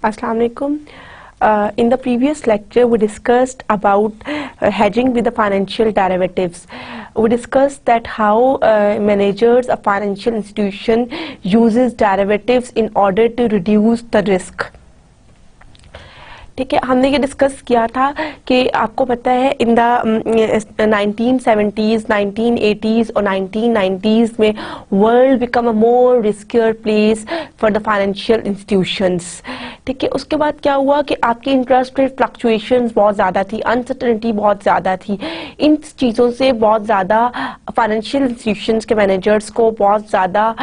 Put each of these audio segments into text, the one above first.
Assalamu alaikum. In the previous lecture, we discussed about hedging with the financial derivatives. We discussed that how managers of financial institution uses derivatives in order to reduce the risk. ठीक है, हमने ये discuss किया था कि आपको पता है इन द 1970s, 1980s और 1990s में world become a more riskier place for the financial institutions. ठीक है, उसके बाद क्या हुआ कि आपकी इंटरेस्ट रेट फ्लक्चुएशंस बहुत ज़्यादा थी, अनसर्टेनिटी बहुत ज़्यादा थी. इन चीज़ों से बहुत ज़्यादा फाइनेंशियल इंस्टीट्यूशंस के मैनेजर्स को बहुत ज़्यादा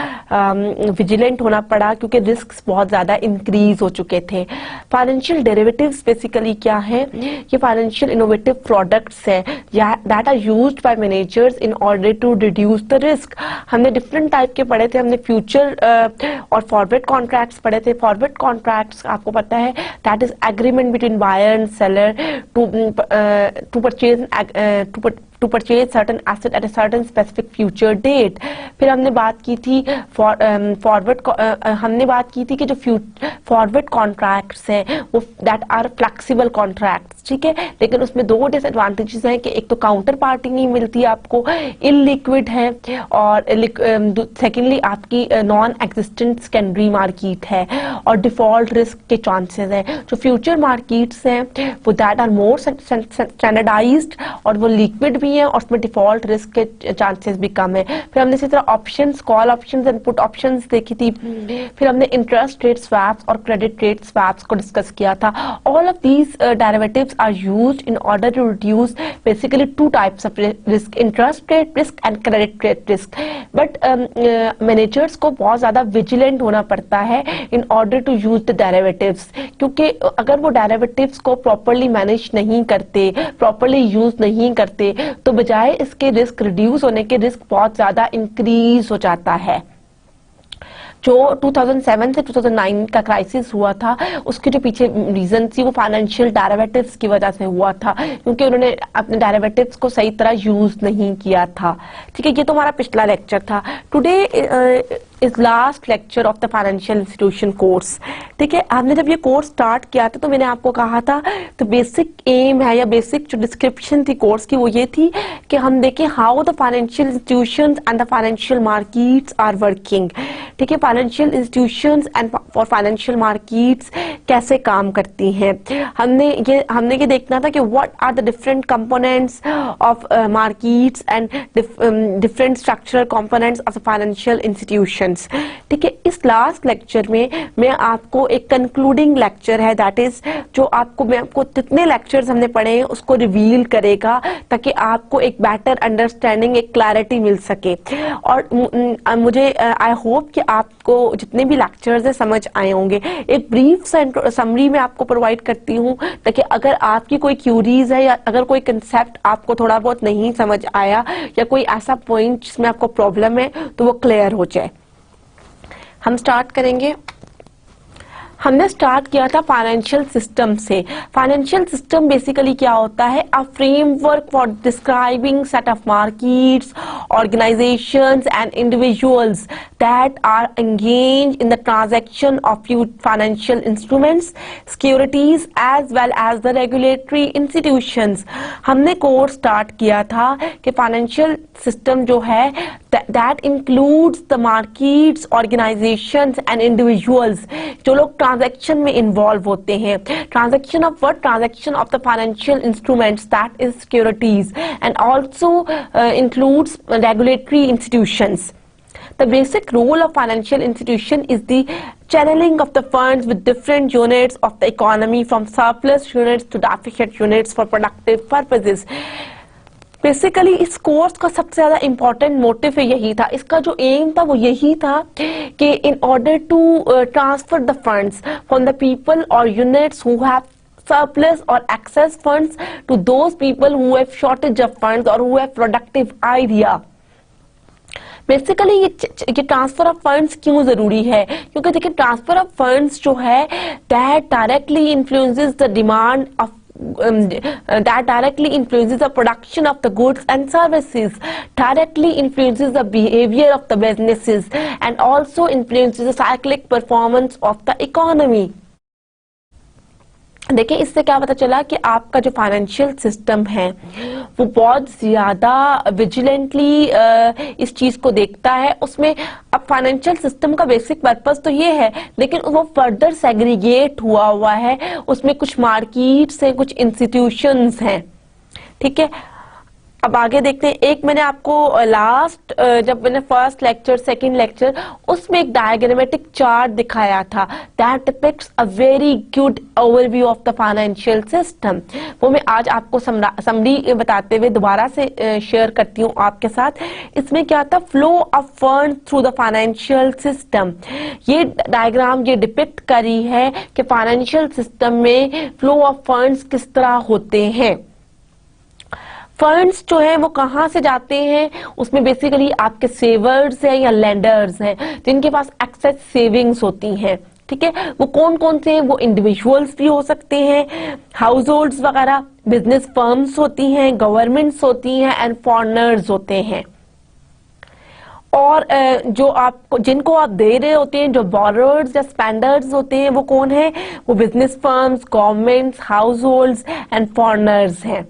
विजिलेंट होना पड़ा क्योंकि रिस्क बहुत ज़्यादा इंक्रीज हो चुके थे. फाइनेंशियल डेरिवेटिव्स बेसिकली क्या है? ये फाइनेंशियल इनोवेटिव प्रोडक्ट्स है that are used by managers in order to reduce the risk. हमने डिफरेंट टाइप के पढ़े थे. हमने फ्यूचर और फॉरवर्ड कॉन्ट्रैक्ट्स पढ़े थे. फॉरवर्ड कॉन्ट्रैक्ट्स आपको पता है that is agreement between buyer and seller to purchase certain asset at a certain specific future date. फिर हमने बात की थी हमने बात की थी कि जो फॉरवर्ड कॉन्ट्रैक्ट्स हैं वो दैट आर फ्लेक्सिबल कॉन्ट्रैक्ट्स. ठीक है, लेकिन उसमें दो डिसएडवांटेजेस हैं कि एक तो काउंटर पार्टी नहीं मिलती आपको, इलिक्विड है, और सेकेंडली आपकी नॉन एग्जिस्टेंट सेकेंडरी मार्केट है और डिफॉल्ट रिस्क के चांसेस हैं. जो फ्यूचर मार्केट्स हैं वो दैट आर मोर स्टैंडर्डाइज्ड और वो लिक्विड भी है और उसमें डिफॉल्ट रिस्क के चांसेस भी कम है. फिर हमने इसी तरह options, call options and put options देखी थी. फिर हमने इंटरेस्ट रेट स्वैप्स और क्रेडिट रेट स्वैप्स को डिस्कस किया था. All of these derivatives are used in order to reduce basically two types of risk, interest rate risk and credit rate risk. But managers को बहुत ज़्यादा vigilant होना पड़ता है in order to use the derivatives, क्योंकि अगर वो derivatives को properly manage नहीं करते, properly use नहीं करते, तो बजाय इसके risk reduce होने के risk बहुत ज़्यादा increase हो जाता है. जो 2007 से 2009 का क्राइसिस हुआ था उसके जो पीछे रीजन थी वो फाइनेंशियल डेरिवेटिव्स की वजह से हुआ था, क्योंकि उन्होंने अपने डेरिवेटिव्स को सही तरह यूज नहीं किया था. ठीक है, ये तो हमारा पिछला लेक्चर था. Today is last lecture of the financial institution course. ठीक है, हमने जब ये कोर्स स्टार्ट किया था तो मैंने आपको कहा था तो बेसिक एम है या बेसिक जो डिस्क्रिप्शन थी कोर्स की वो ये थी कि हम देखें how the financial institutions and the financial markets are working. ठीक है, financial institutions and for financial markets कैसे काम करती हैं. हमने ये देखना था कि what are the different components of markets and different structural components of the financial institutions. ठीक है, इस लास्ट लेक्चर में मैं आपको एक कंक्लूडिंग लेक्चर है दैट इज जो मैं आपको जितने लेक्चर्स हमने पढ़े हैं उसको रिवील करेगा ताकि आपको एक बेटर अंडरस्टैंडिंग, एक क्लैरिटी मिल सके. और मुझे आई होप कि आपको जितने भी लेक्चर्स हैं समझ आए होंगे. एक ब्रीफ समरी में आपको प्रोवाइड करती हूँ ताकि अगर आपकी कोई क्यूरीज है या अगर कोई कंसेप्ट आपको थोड़ा बहुत नहीं समझ आया या कोई ऐसा पॉइंट जिसमें आपको प्रॉब्लम है तो वो क्लियर हो जाए. हम स्टार्ट करेंगे. हमने स्टार्ट किया था फाइनेंशियल सिस्टम से. फाइनेंशियल सिस्टम बेसिकली क्या होता है? A framework for describing set of markets, organizations and individuals that are engage in the transaction of financial instruments, securities as well as the regulatory institutions. हमने course start किया था कि financial system जो है that includes the markets, organizations and individuals जो लोग transaction में involve होते हैं. Transaction of what? Transaction of the financial instruments that is securities and also includes regulatory institutions. The basic role of financial institution is the channeling of the funds with different units of the economy from surplus units to deficit units for productive purposes. Basically इस course का सबसे ज्यादा important motive यही था, इसका जो M था वो यही था कि in order to transfer the funds from the people और units who have surplus or excess funds to those people who have shortage of funds or who have productive idea. Basically ये transfer of funds क्यों जरूरी है? क्योंकि देखिए transfer of funds जो है that directly influences the demand of that directly influences the production of the goods and services, directly influences the behavior of the businesses and also influences the cyclic performance of the economy. देखिए इससे क्या पता चला कि आपका जो financial system है वो बहुत ज्यादा विजिलेंटली इस चीज को देखता है। उसमें अब फाइनेंशियल सिस्टम का बेसिक पर्पस तो ये है, लेकिन वो फर्दर सेग्रीगेट हुआ है, उसमें कुछ मार्केट्स हैं, कुछ इंस्टीट्यूशंस हैं, ठीक है। अब आगे देखते हैं। एक मैंने आपको लास्ट जब मैंने फर्स्ट लेक्चर सेकंड लेक्चर उसमें एक डायग्रामेटिक चार्ट दिखाया था that depicts a very good overview of the financial system. वो मैं आज आपको समरी बताते हुए दोबारा से शेयर करती हूँ आपके साथ। इसमें क्या था, flow of fund through the financial system. ये डायग्राम ये डिपिक्ट करी है कि फाइनेंशियल सिस्टम में फ्लो ऑफ फंड्स किस तरह होते हैं। फंड्स जो है वो कहाँ से जाते हैं, उसमें बेसिकली आपके सेवर्स हैं या लेंडर्स हैं जिनके पास एक्सेस सेविंग्स होती हैं, ठीक है। वो कौन कौन से हैं, वो इंडिविजुअल्स भी हो सकते हैं, हाउस होल्ड्स वगैरह, बिजनेस फर्म्स होती हैं, गवर्नमेंट्स होती हैं एंड फॉरेनर्स होते हैं। और जो आपको जिनको आप दे रहे होते हैं, जो बोरोअर्स या स्पेंडर्स होते हैं, वो कौन है, वो business firms, governments, house holds and foreigners हैं।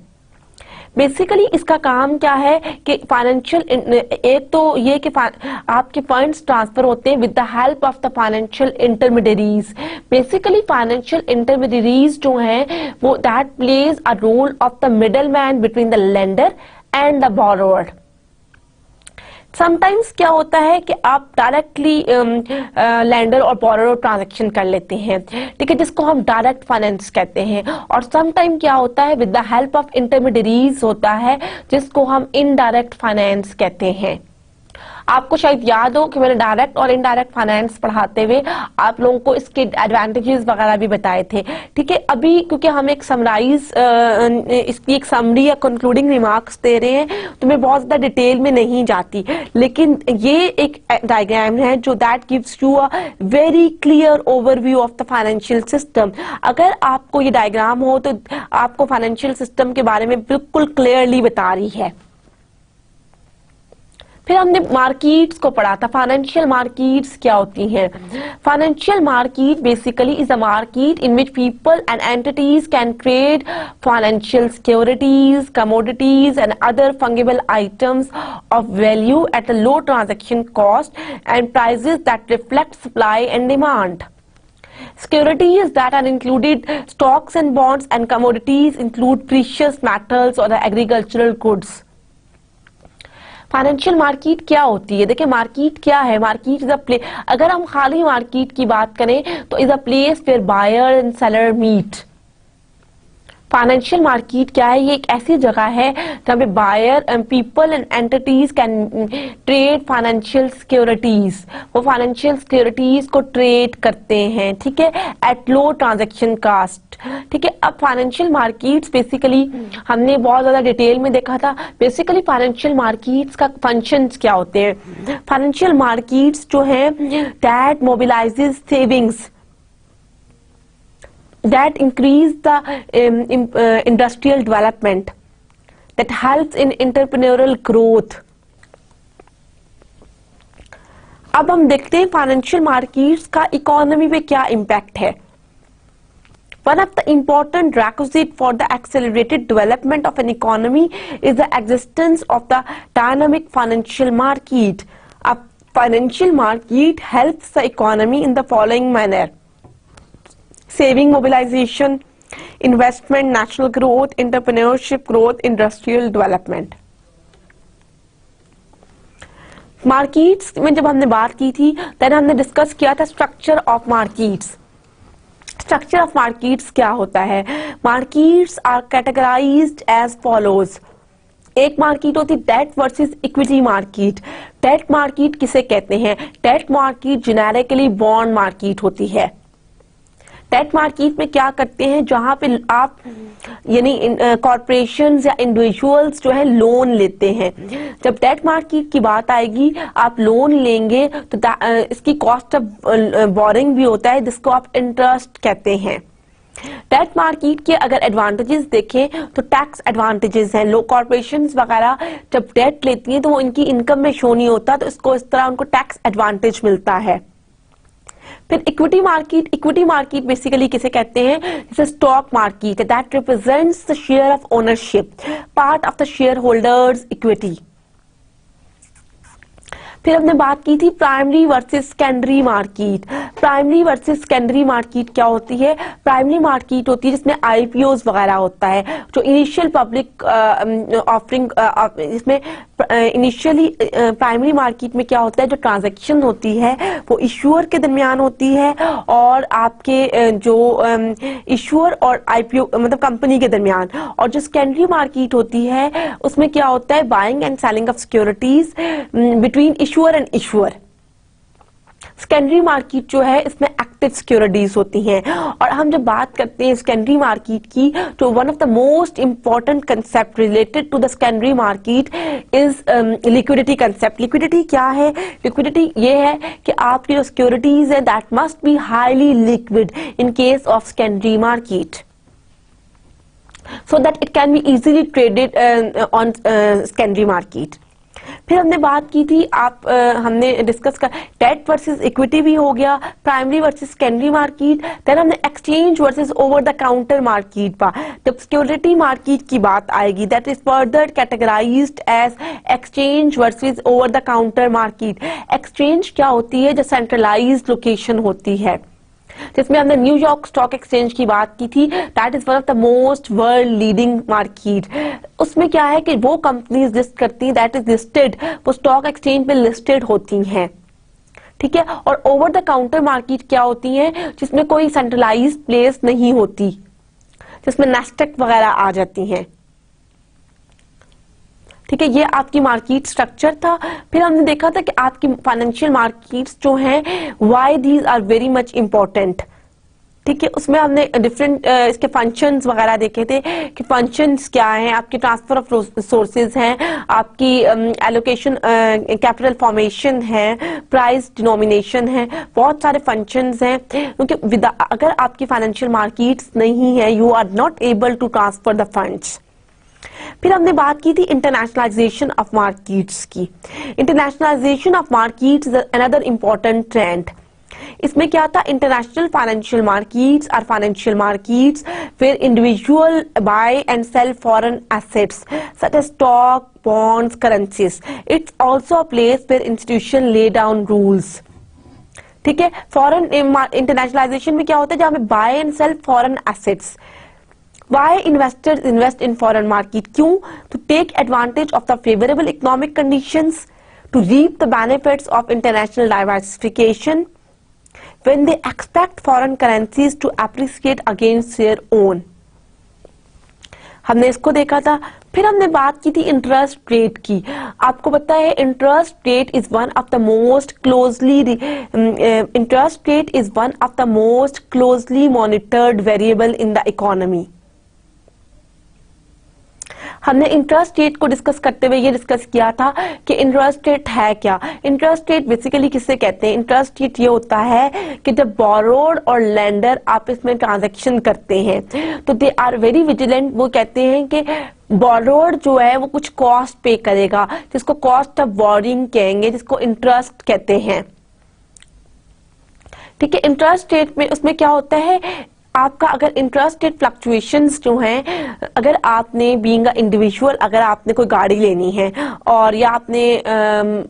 बेसिकली इसका काम क्या है कि फाइनेंशियल, एक तो ये कि आपके फंड्स ट्रांसफर होते हैं with the help of the financial intermediaries. Basically financial intermediaries जो हैं वो that plays a role of the middle man between the lender and the borrower. Sometimes क्या होता है कि आप डायरेक्टली लैंडर और बोरोअर ट्रांजैक्शन कर लेते हैं, ठीक है, जिसको हम डायरेक्ट फाइनेंस कहते हैं। और समटाइम क्या होता है, with the help of intermediaries होता है, जिसको हम इनडायरेक्ट फाइनेंस कहते हैं। आपको शायद याद हो कि मैंने डायरेक्ट और इनडायरेक्ट फाइनेंस पढ़ाते हुए आप लोगों को इसके एडवांटेजेस वगैरह भी बताए थे, ठीक है। अभी क्योंकि हम एक समराइज इसकी एक समरी या कंक्लूडिंग रिमार्क्स दे रहे हैं तो मैं बहुत ज्यादा डिटेल में नहीं जाती, लेकिन ये एक डायग्राम है जो that gives you a very clear overview of the financial system. अगर आपको ये डायग्राम हो तो आपको फाइनेंशियल सिस्टम के बारे में बिल्कुल क्लियरली बता रही है। फिर हमने मार्केट्स को पढ़ा था। फाइनेंशियल मार्केट्स क्या होती हैं? Financial market basically is a market in which people and entities can trade financial securities, commodities and other fungible items of value at a low transaction cost and prices that reflect supply and demand. Securities that are included stocks and bonds, and commodities include precious metals or the agricultural goods. Financial market क्या होती है? देखिए market क्या है, market is a place, अगर हम खाली market की बात करें तो is a place where buyer and seller meet. Financial market क्या है? ये एक ऐसी जगह है जहाँ पे buyer and people and entities can trade financial securities, वो फाइनेंशियल सिक्योरिटीज को ट्रेड करते हैं, ठीक है, एट लो ट्रांजैक्शन कास्ट, ठीक है। अब फाइनेंशियल मार्केट्स बेसिकली हमने बहुत ज्यादा डिटेल में देखा था। बेसिकली फाइनेंशियल मार्केट्स का फंक्शंस क्या होते हैं? फाइनेंशियल मार्केट्स जो है that mobilizes savings, that increase the industrial development, that helps in entrepreneurial growth. अब हम देखते हैं फाइनेंशियल मार्केट्स का इकोनॉमी पे क्या इम्पैक्ट है। One of the important requisite for the accelerated development of an economy is the existence of the dynamic financial market. A financial market helps the economy in the following manner: saving mobilization, investment, national growth, entrepreneurship growth, industrial development. Markets में जब हमने बात की थी तब हमने discuss किया था structure of markets. Structure of markets क्या होता है? Markets are categorized as follows. एक मार्केट होती है debt versus equity market. Debt market किसे कहते हैं? Debt market generically bond market होती है। डेट मार्केट में क्या करते हैं, जहां पे आप यानी कॉर्पोरेशंस या इंडिविजुअल्स जो है लोन लेते हैं। जब डेट मार्केट की बात आएगी, आप लोन लेंगे तो इसकी कॉस्ट ऑफ बोरिंग भी होता है, जिसको आप इंटरेस्ट कहते हैं। डेट मार्केट के अगर एडवांटेजेस देखें तो टैक्स एडवांटेजेस हैं। लो कॉर्पोरेशंस वगैरह जब डेट लेती हैं तो वो इनकी इनकम में शो नहीं होता, तो इसको इस तरह उनको टैक्स एडवांटेज मिलता है। फिर इक्विटी मार्केट बेसिकली किसे कहते हैं, जैसे stock market that represents the share of ownership, part of the share holders equity. फिर हमने बात की थी primary versus secondary market. Primary versus secondary market क्या होती है, प्राइमरी मार्केट होती है जिसमें आईपीओज वगैरह होता है, जो इनिशियल पब्लिक ऑफरिंग, इसमें इनिशियली प्राइमरी मार्केट में क्या होता है, जो ट्रांजैक्शन होती है वो इश्यूअर के दरमियान होती है और आपके जो इश्यूअर और आईपीओ मतलब कंपनी के दरमियान। और जो सेकेंडरी मार्केट होती है उसमें क्या होता है, buying and selling of securities between issuer and issuer. Secondary market जो है इसमें एक्टिव सिक्योरिटीज होती हैं। और हम जब बात करते हैं सेकेंडरी मार्केट की, तो one of the most important concept related to the secondary market is liquidity concept. Liquidity क्या है, लिक्विडिटी ये है कि आपकी जो सिक्योरिटीज है that must be highly liquid in case of secondary market, so that it can be easily traded on secondary market। फिर हमने बात की थी हमने डिस्कस कर डेट वर्सेस इक्विटी भी हो गया, primary versus secondary market. Then हमने exchange versus over the counter market पा। जब सिक्योरिटी मार्केट की बात आएगी that is further categorized as exchange versus over the counter market. Exchange क्या होती है, जो सेंट्रलाइज्ड लोकेशन होती है, जिसमें हमने न्यूयॉर्क स्टॉक एक्सचेंज की बात की थी, that is one of the most world leading market. उसमें क्या है कि वो कंपनीज लिस्ट करती हैं दैट इज लिस्टेड, वो स्टॉक एक्सचेंज पे लिस्टेड होती हैं, ठीक है। और ओवर द काउंटर मार्केट क्या होती हैं, जिसमें कोई सेंट्रलाइज्ड प्लेस नहीं होती, जिसमें नेस्टेक वगैरह आ जाती हैं, ठीक है। ये आपकी मार्केट स्ट्रक्चर था। फिर हमने देखा था कि आपकी फाइनेंशियल मार्केट्स जो हैं why these are very much important, ठीक है। उसमें हमने डिफरेंट इसके फंक्शंस वगैरह देखे थे कि फंक्शंस क्या हैं, आपकी ट्रांसफर ऑफ रिसोर्सेज हैं, आपकी एलोकेशन कैपिटल फॉर्मेशन है, प्राइस डिनोमिनेशन है, बहुत सारे फंक्शंस हैं। क्योंकि अगर आपकी फाइनेंशियल मार्केट्स नहीं है you are not able to transfer the funds. फिर हमने बात की थी इंटरनेशनलाइजेशन ऑफ मार्केट्स की। Internationalization of markets is another important trend. इसमें क्या था, इंटरनेशनल फाइनेंशियल मार्केट्स और फाइनेंशियल मार्केट्स फिर individual buy and sell foreign assets such as stock, bonds, currencies. It's also a place where institution lay down rules, ठीक है। Foreign internationalisation में क्या होता है, जहां पे buy and sell foreign assets. Why investors invest in foreign market? क्यों? To take advantage of the favorable economic conditions, to reap the benefits of international diversification, when they expect foreign currencies to appreciate against their own. हमने इसको देखा था। फिर हमने बात की थी इंटरेस्ट रेट की। आपको पता है interest rate is one of the most closely monitored variable in the economy. हमने इंटरेस्ट रेट को डिस्कस करते हुए ये डिस्कस किया था कि इंटरेस्ट रेट है क्या। इंटरेस्ट रेट बेसिकली किससे कहते हैं, इंटरेस्ट रेट ये होता है कि जब बोरोड और लेंडर आपस में ट्रांजैक्शन करते हैं तो दे आर वेरी विजिलेंट। वो कहते हैं कि बोरोड जो है वो कुछ कॉस्ट पे करेगा, जिसको कॉस्ट ऑफ बोरिंग कहेंगे, जिसको इंटरेस्ट कहते हैं, ठीक है। इंटरेस्ट रेट में उसमें क्या होता है, आपका अगर इंटरेस्ट रेट फ्लक्चुएशंस जो हैं, अगर आपने बीइंग अ इंडिविजुअल अगर आपने कोई गाड़ी लेनी है और या आपने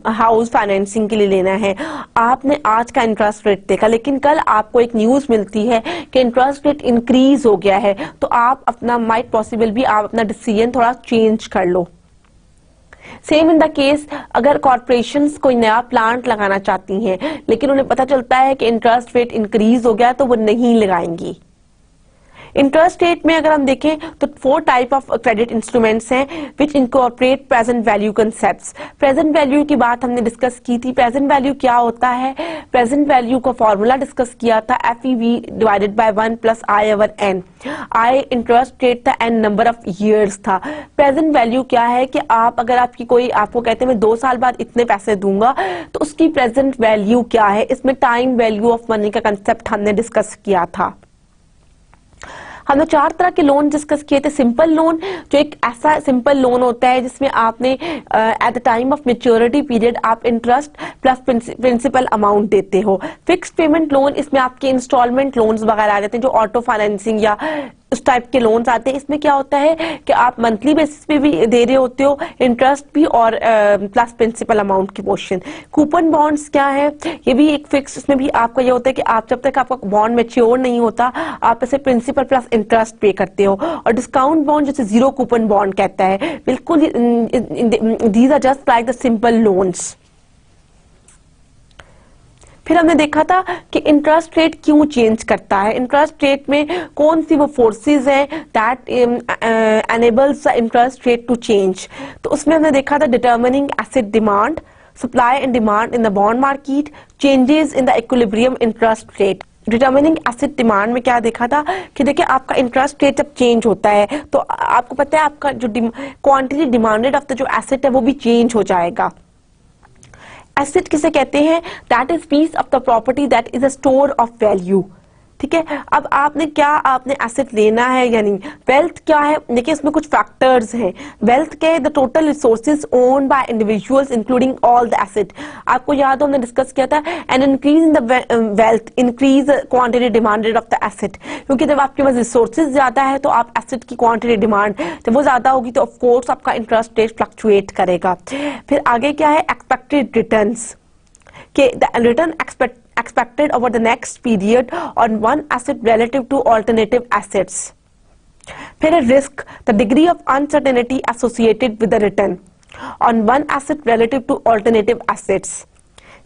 हाउस फाइनेंसिंग के लिए लेना है, आपने आज का इंटरेस्ट रेट देखा लेकिन कल आपको एक न्यूज मिलती है कि इंटरेस्ट रेट इंक्रीज हो गया है, तो आप अपना माइट पॉसिबल भी आप अपना डिसीजन थोड़ा चेंज कर लो। सेम इन द केस अगर कॉर्पोरेशंस कोई नया प्लांट लगाना चाहती हैं लेकिन उन्हें पता चलता है कि इंटरेस्ट रेट इंक्रीज हो गया तो वो नहीं लगाएंगी। इंटरेस्ट रेट में अगर हम देखें तो 4 टाइप ऑफ क्रेडिट इंस्ट्रूमेंट्स हैं which incorporate present value concepts. Present value की बात हमने डिस्कस की थी। प्रेजेंट वैल्यू क्या होता है, प्रेजेंट वैल्यू का फॉर्मूला डिस्कस किया था, FEV divided by 1 plus I/N। I interest rate था, N नंबर ऑफ ईयर्स था। प्रेजेंट वैल्यू क्या है कि आप अगर आपकी कोई आपको कहते हैं मैं 2 साल बाद इतने पैसे दूंगा तो उसकी प्रेजेंट वैल्यू क्या है। इसमें टाइम वैल्यू ऑफ मनी का कंसेप्ट हमने डिस्कस किया था। हमने 4 तरह के लोन डिस्कस किए थे। सिंपल लोन, जो एक ऐसा सिंपल लोन होता है जिसमें आपने at the time of maturity period आप इंटरेस्ट प्लस प्रिंसिपल अमाउंट देते हो। फिक्स्ड पेमेंट लोन, इसमें आपके इंस्टॉलमेंट लोन्स वगैरह आ जाते हैं, जो ऑटो फाइनेंसिंग या उस टाइप के लोन्स आते हैं। इसमें क्या होता है कि आप मंथली बेसिस पे भी दे रहे होते हो, इंटरेस्ट भी और प्लस प्रिंसिपल अमाउंट की पोर्शन। कूपन बॉन्ड्स क्या है, ये भी एक फिक्स, इसमें भी आपका ये होता है कि आप जब तक आपका बॉन्ड मैच्योर नहीं होता आप ऐसे प्रिंसिपल प्लस इंटरेस्ट पे करते हो। और डिस्काउंट बॉन्ड जैसे जीरो कूपन बॉन्ड कहता है, बिल्कुल these are just like the simple loans. फिर हमने देखा था कि इंटरेस्ट रेट क्यों चेंज करता है, इंटरेस्ट रेट में कौन सी वो फोर्सेस हैं that enables the interest rate to change. तो उसमें हमने देखा था determining asset demand, supply and demand in the bond market, changes in the equilibrium interest rate. Determining asset demand में क्या देखा था कि देखिए आपका इंटरेस्ट रेट जब चेंज होता है तो आपको पता है आपका जो क्वांटिटी डिमांडेड ऑफ द जो एसेट है वो भी चेंज हो जाएगा। एसेट किसे कहते हैं, that is peace of the property that is a store of value. ठीक है, अब आपने एसेट लेना है या नहीं। वेल्थ क्या है, देखिए इसमें कुछ फैक्टर्स हैं। वेल्थ क्या है, the total resources owned by individuals including all the asset. आपको याद हो हमने डिस्कस किया था, and increase in the wealth increase quantity demanded of the asset. क्योंकि जब आपके पास रिसोर्सेज ज्यादा है तो आप एसेट की क्वांटिटी डिमांड जब वो ज्यादा होगी तो ऑफकोर्स आपका इंटरेस्ट रेट फ्लक्चुएट करेगा। फिर आगे क्या है, एक्सपेक्टेड रिटर्न्स, के the return expected over the next period on one asset relative to alternative assets. फिर है risk, the degree of uncertainty associated with the return on one asset relative to alternative assets.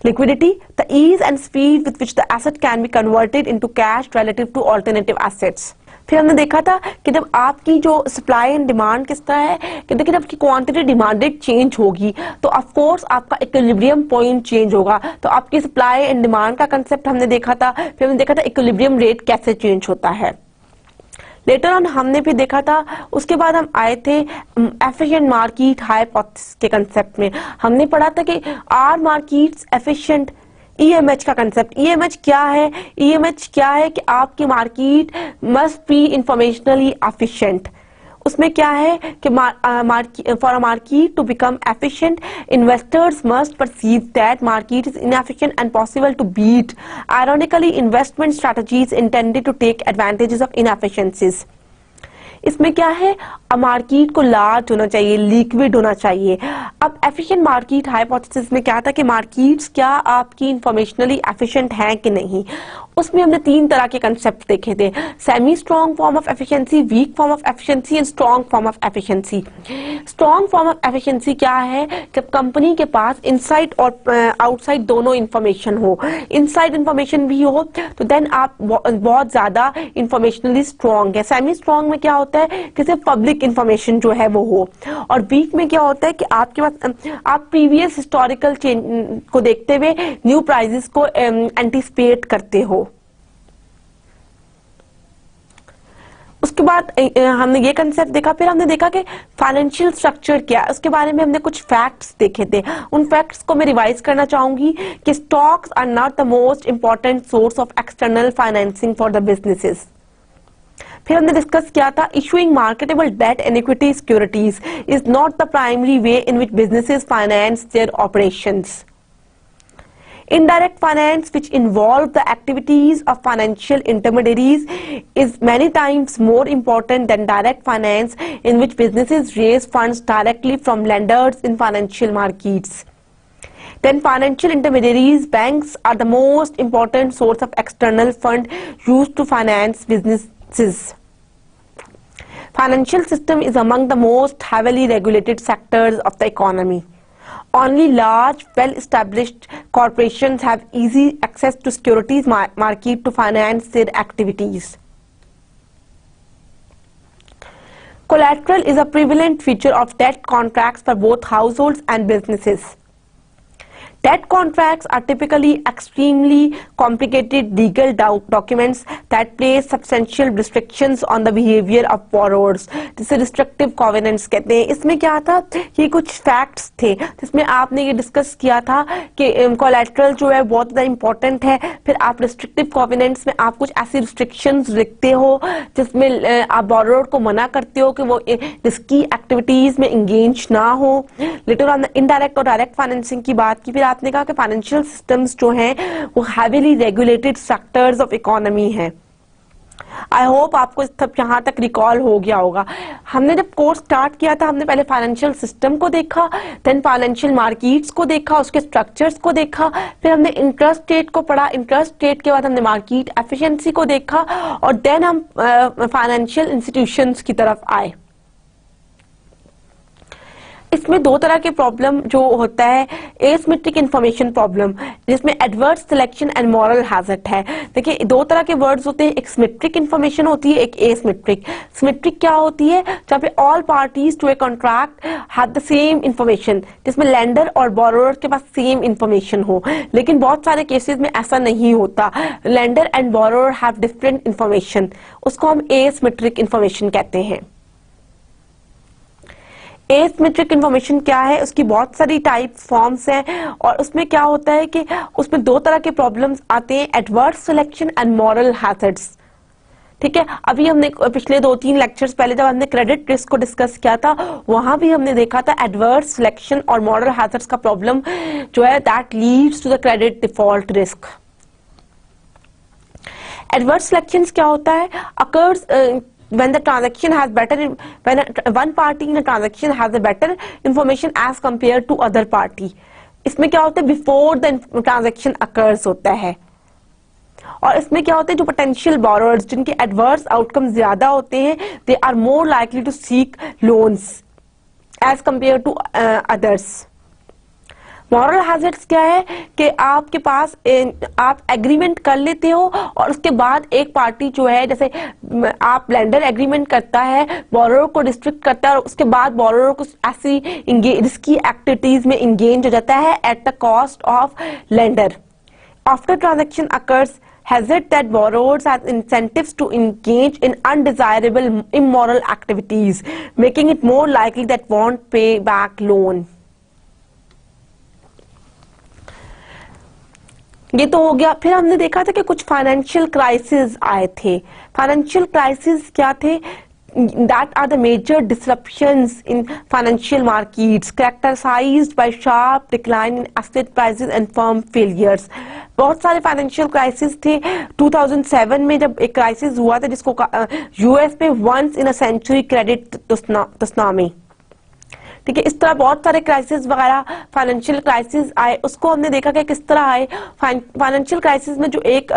Liquidity, the ease and speed with which the asset can be converted into cash relative to alternative assets. फिर हमने देखा था कि जब आपकी जो supply and demand किस तरह है कि देखिए जब आपकी क्वांटिटी डिमांडेड चेंज होगी तो ऑफ कोर्स आपका इक्विलिब्रियम पॉइंट चेंज होगा। तो आपकी सप्लाई एंड डिमांड का कंसेप्ट हमने देखा था। फिर हमने देखा था इक्विलिब्रियम रेट कैसे चेंज होता है। लेटर ऑन हमने भी देखा था। उसके बाद हम आए थे एफिशिएंट मार्केट हाइपोथेसिस के कंसेप्ट में। हमने पढ़ा था कि आर मार्केट्स एफिशिएंट, ईएमएच का कंसेप्ट। ईएमएच क्या है, ईएमएच क्या है कि आपकी market must be informationally efficient. उसमें क्या है कि for a market to become efficient investors must perceive that market is inefficient and possible to beat. Ironically investment strategies intended to take advantages of inefficiencies. इसमें क्या है, market को large होना चाहिए, लिक्विड होना चाहिए। अब एफिशिएंट मार्केट हाइपोथेसिस में क्या था कि मार्केट्स क्या आपकी इंफॉर्मेशनली एफिशिएंट हैं कि नहीं। उसमें हमने 3 तरह के कंसेप्ट देखे थे, semi strong form of efficiency, weak form of efficiency and strong form of efficiency. Strong form of efficiency क्या है, जब कंपनी के पास इनसाइड और आउटसाइड दोनों इंफॉर्मेशन हो। इनसाइड इंफॉर्मेशन भी हो तो देन आप बहुत ज्यादा इंफॉर्मेशनली स्ट्रॉन्ग है। सेमी स्ट्रॉन्ग में क्या होता है कि सिर्फ पब्लिक इंफॉर्मेशन जो है वो हो। और वीक में क्या होता है कि आपके पास आप प्रीवियस हिस्टोरिकल चेंज को देखते हुए न्यू प्राइजेस को एंटिसिपेट करते हो। उसके बाद हमने ये कंसेप्ट देखा। फिर हमने देखा कि फाइनेंशियल स्ट्रक्चर क्या है, उसके बारे में हमने कुछ फैक्ट्स देखे थे। उन फैक्ट्स को मैं रिवाइज करना चाहूंगी कि stocks are not the most important source of external financing for the businesses. फिर हमने डिस्कस किया था issuing marketable debt and equity securities is not the primary way in which businesses finance their operations. Indirect finance, which involve the activities of financial intermediaries, is many times more important than direct finance, in which businesses raise funds directly from lenders in financial markets. Then financial intermediaries, banks are the most important source of external fund used to finance businesses. Financial system is among the most heavily regulated sectors of the economy. Only large, well-established corporations have easy access to securities market to finance their activities. Collateral is a prevalent feature of debt contracts for both households and businesses. Debt contracts are typically extremely complicated legal documents that place substantial restrictions on the behavior of borrowers, जिसे restrictive covenants कहते हैं। इसमें क्या था, ये कुछ facts थे जिसमें आपने ये डिस्कस किया था कि collateral जो है बहुत ज़्यादा important है, फिर आप restrictive covenants में आप कुछ ऐसी restrictions लिखते हो जिसमें आप borrower को मना करते हो कि वो risky activities में engage ना हो। Later on indirect और direct financing की बात की, फिर आपने कहा कि फाइनेंशियल सिस्टम्स जो हैं वो heavily regulated sectors of economy हैं। आई होप आपको सब यहाँ तक रिकॉल हो गया होगा। हमने जब कोर्स स्टार्ट किया था, हमने पहले फाइनेंशियल सिस्टम को देखा, देन फाइनेंशियल मार्केट्स को देखा, उसके स्ट्रक्चर्स को देखा, फिर हमने इंटरेस्ट रेट को पढ़ा, इंटरेस्ट रेट के बाद हमने मार्केट एफिशिएंसी को देखा, और देन हम फाइनेंशियल इंस्टीट्यूशंस की तरफ आए। इसमें दो तरह के प्रॉब्लम जो होता है, एसिमेट्रिक इंफॉर्मेशन प्रॉब्लम जिसमें adverse selection and moral hazard है। देखिए दो तरह के वर्ड्स होते हैं, एक सिमेट्रिक इंफॉर्मेशन होती है, एक एसिमेट्रिक। सिमेट्रिक क्या होती है, जहाँ पे all parties to a contract have the same information, जिसमें लेंडर और बोरोवर के पास सेम इंफॉर्मेशन हो। लेकिन बहुत सारे केसेस में ऐसा नहीं होता, lender and borrower have different information, उसको हम एसिमेट्रिक इंफॉर्मेशन कहते हैं। एसिमेट्रिक इंफॉर्मेशन क्या है, उसकी बहुत सारी टाइप फॉर्म्स हैं, और उसमें क्या होता है कि उसमें दो तरह के प्रॉब्लम्स आते हैं, adverse selection and moral hazards. ठीक है, अभी हमने पिछले 2-3 लेक्चर्स पहले जब हमने क्रेडिट रिस्क को डिस्कस किया था, वहां भी हमने देखा था एडवर्स सिलेक्शन और मॉरल हैजर्ड्स का प्रॉब्लम जो है that leads to the credit default risk. Adverse selection क्या होता है, occurs when the transaction has when one party in a transaction has a better information as compared to other party। इसमें क्या होता है, before the transaction occurs होता है। और इसमें क्या होता है, जो potential borrowers जिनके adverse outcomes ज्यादा होते हैं, they are more likely to seek loans as compared to others। Moral hazards क्या है कि आपके पास आप एग्रीमेंट कर लेते हो और उसके बाद एक पार्टी जो है, जैसे आप लेंडर एग्रीमेंट करता है, बोरोवर को रिस्ट्रिक्ट करता है, और उसके बाद बोरोवर को ऐसी रिस्की एक्टिविटीज में इंगेज हो जाता है at the cost of lender. After transaction occurs hazard that borrowers have incentives to engage in undesirable immoral activities, making it more likely that won't pay back loan। ये तो हो गया। फिर हमने देखा था कि कुछ फाइनेंशियल क्राइसिस आए थे। फाइनेंशियल क्राइसिस क्या थे, that are the major disruptions in financial markets characterized by sharp decline in asset prices and firm failures। बहुत सारे फाइनेंशियल क्राइसिस थे। 2007 में जब एक क्राइसिस हुआ था जिसको यूएस में once in a century credit tsunami, ठीक है, इस तरह बहुत सारे क्राइसिस वगैरह फाइनेंशियल क्राइसिस आए, उसको हमने देखा कि किस तरह आए। फाइनेंशियल क्राइसिस में जो एक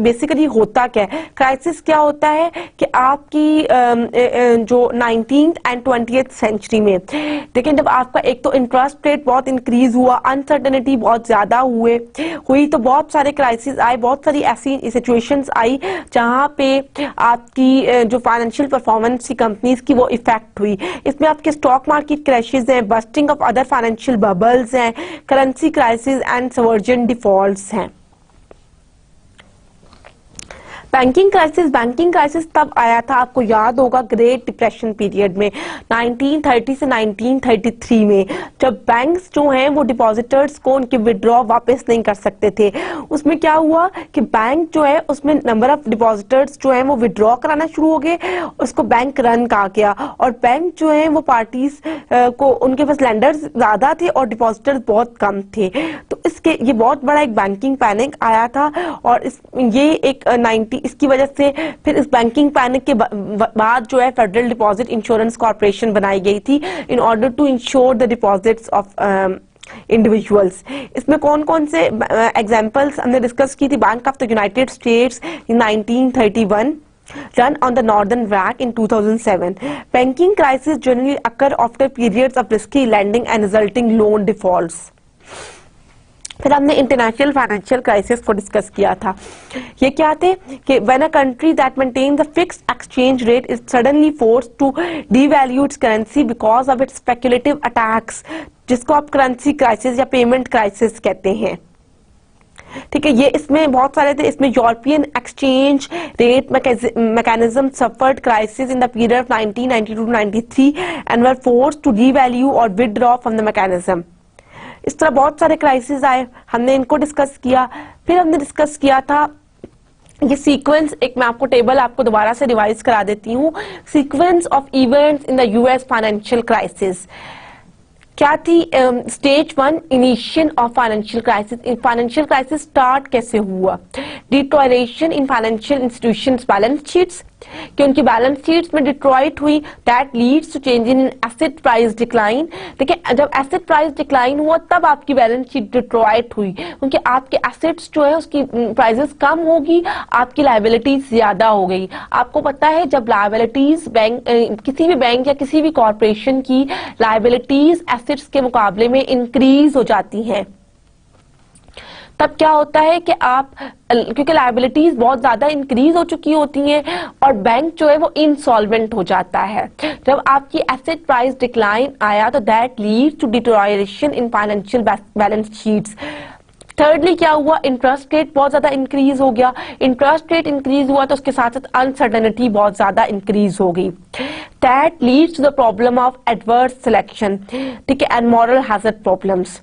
बेसिकली होता क्या है, क्राइसिस क्या होता है कि आपकी जो 19th and 20th सेंचुरी में, लेकिन जब आपका एक तो इंटरेस्ट रेट बहुत इंक्रीज हुआ, अनसर्टेनिटी बहुत ज्यादा हुई, तो बहुत सारे क्राइसिस आए, बहुत सारी ऐसी सिचुएशंस आई जहां पे आपकी जो फाइनेंशियल परफॉर्मेंस की कंपनीज की वो इफेक्ट हुई। इसमें आपके स्टॉक मार्केट क्रैशेस हैं, busting of other financial bubbles हैं, currency crisis and sovereign defaults हैं। बैंकिंग क्राइसिस तब आया था, आपको याद होगा, ग्रेट डिप्रेशन पीरियड में 1930 से 1933 में, जब बैंक्स जो हैं वो डिपॉजिटर्स को उनके विड्रॉ वापस नहीं कर सकते थे। उसमें क्या हुआ कि बैंक जो है उसमें नंबर ऑफ डिपॉजिटर्स जो हैं वो विड्रॉ कराना शुरू हो गए, उसको बैंक रन कहा गया, और बैंक जो है वो पार्टीज को, उनके पास लेंडर्स ज्यादा थे और डिपॉजिटर्स बहुत कम थे, तो ये बहुत बड़ा एक बैंकिंग पैनिक आया था। और ये एक इसकी वजह से फिर इस बैंकिंग पैनिक के बाद जो है फेडरल डिपॉजिट इंश्योरेंस कॉर्पोरेशन बनाई गई थी in order to insure the deposits of individuals. इसमें कौन कौन से एग्जांपल्स हमने डिस्कस की थी, bank of the United States in 1931, run on the northern rack in 2007। banking crisis generally occur after periods of risky lending and resulting loan defaults। फिर हमने international financial crisis को डिस्कस किया था। ये क्या थे कि when a country that maintains a fixed exchange rate is suddenly forced to devalue its currency because of its speculative attacks, जिसको आप करेंसी क्राइसिस या पेमेंट क्राइसिस कहते हैं। ठीक है, ये इसमें बहुत सारे थे। इसमें European exchange rate mechanism suffered crisis in the period of 1992-93 and were forced to devalue और विथड्रॉ फ्रॉम द मैकेनिज्म। इस तरह बहुत सारे क्राइसिस आए, हमने इनको डिस्कस किया। फिर हमने डिस्कस किया था ये सीक्वेंस, एक मैं आपको टेबल आपको दोबारा से रिवाइज करा देती हूँ। Sequence of events in the US financial crisis क्या थी? Stage 1 initiation of financial crisis. Financial crisis start कैसे हुआ? Deterioration in financial institutions balance sheets, कि उनकी बैलेंस शीट्स में डिट्रॉइट हुई, that leads to change in asset price decline. देखिए, जब एसेट प्राइस डिक्लाइन हुआ तब आपकी बैलेंस शीट डिट्रॉइट हुई, क्योंकि आपके एसेट्स जो है उसकी प्राइसेस कम होगी, आपकी लायबिलिटीज ज्यादा हो गई। आपको पता है जब लायबिलिटीज बैंक, किसी भी बैंक या किसी भी कॉर्पोरेशन की लायबिलिटीज एसेट्स के मुकाबले में इंक्रीज हो जाती हैं, तब क्या होता है कि आप, क्योंकि लायबिलिटीज बहुत ज्यादा इंक्रीज हो चुकी होती हैं और बैंक जो है वो इंसॉल्वेंट हो जाता है। जब आपकी एसेट प्राइस डिक्लाइन आया तो that leads to deterioration in financial balance sheets. Thirdly क्या हुआ? इंटरेस्ट रेट बहुत ज्यादा इंक्रीज हो गया। इंटरेस्ट रेट इंक्रीज हुआ तो उसके साथ साथ अनसर्टेनिटी बहुत ज्यादा इंक्रीज हो गई। That leads to the problem of adverse selection, ठीक है, एंड मॉरल हैजर्ड प्रॉब्लम्स।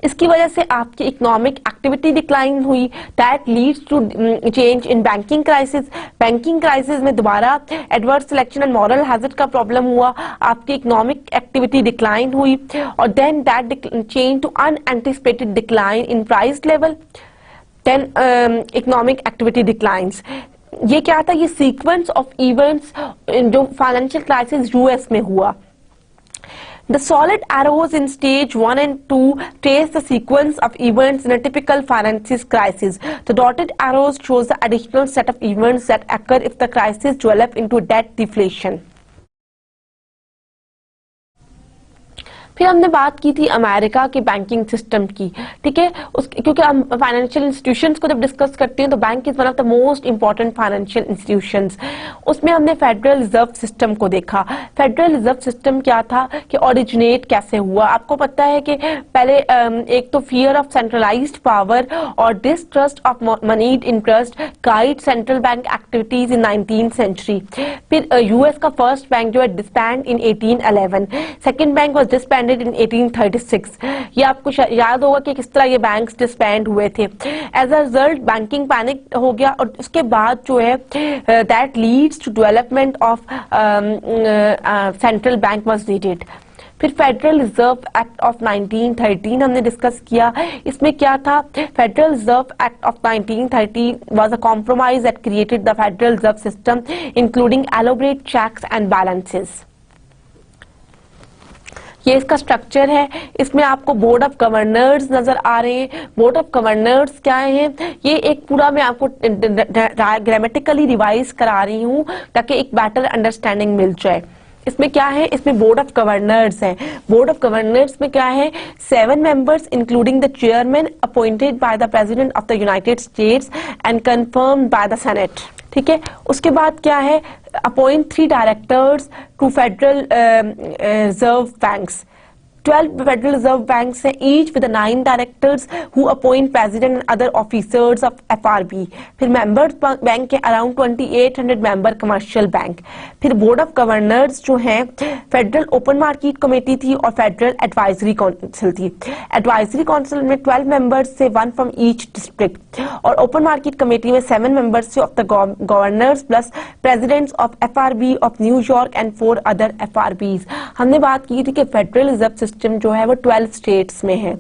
इसकी वजह से आपकी इकोनॉमिक एक्टिविटी डिक्लाइन हुई, that leads to change in banking crisis. Banking crisis में दोबारा adverse selection and moral hazard का प्रॉब्लम हुआ, आपकी इकोनॉमिक एक्टिविटी डिक्लाइन हुई, और then that change to unanticipated decline in price level, then economic activity declines. ये क्या था? ये सीक्वेंस ऑफ इवेंट्स जो फाइनेंशियल क्राइसिस यूएस में हुआ। The solid arrows in stage 1 and 2 trace the sequence of events in a typical financial crisis. The dotted arrows shows the additional set of events that occur if the crisis develop into debt deflation. फिर हमने बात की थी America के banking system की, ठीक है, क्योंकि हम फाइनेंशियल इंस्टीट्यूशंस को जब डिस्कस करते हैं तो bank is one of the most important financial institutions. उसमें हमने फेडरल रिजर्व सिस्टम को देखा। फेडरल रिजर्व सिस्टम क्या था कि ओरिजिनेट कैसे हुआ? आपको पता है कि पहले एक तो फियर ऑफ सेंट्रलाइज्ड पावर और distrust of moneyed interest guide central bank activities in 19th century. फिर यूएस का फर्स्ट बैंक जो है disband in 1811, second bank was disband in 1836। ये आपको याद होगा कि किस तरह ये बैंक्स डिस्बैंड हुए थे। As a result banking panic हो गया और उसके बाद जो है that leads to development of central bank was needed. फिर फेडरल रिजर्व एक्ट ऑफ 1913 हमने डिस्कस किया। इसमें क्या था? Federal Reserve Act of 1930 was a compromise that created the Federal Reserve system including elaborate checks and balances. ये इसका structure है। इसमें आपको बोर्ड ऑफ गवर्नर्स नजर आ रहे हैं। बोर्ड ऑफ गवर्नर्स क्या है? ये एक पूरा मैं आपको ग्रामेटिकली रिवाइज करा रही हूँ ताकि एक बेटर अंडरस्टैंडिंग मिल जाए। इसमें क्या है? इसमें बोर्ड ऑफ गवर्नर्स है। बोर्ड ऑफ गवर्नर्स में क्या है? 7 members including the chairman appointed by the president of the United States and confirmed by the Senate. ठीक है, उसके बाद क्या है? Appoint 3 directors to Federal Reserve banks. 12 Federal Reserve banks हैं, each with 9 directors who appoint president and other officers of FRB. फिर members bank के around 2800 member commercial bank. फिर बोर्ड ऑफ गवर्नर्स जो हैं फेडरल ओपन मार्केट कमेटी थी और federal advisory council थी। Advisory council में 12 मेंबर्स से 1 फ्रॉम ईच डिस्ट्रिक्ट और ओपन मार्केट कमेटी में 7 मेंबर्स से of the governors plus presidents of FRB of New York and 4 other एफआरबीज। हमने बात की थी कि फेडरल रिजर्व सिस्टम जो है वो 12 स्टेट्स में है।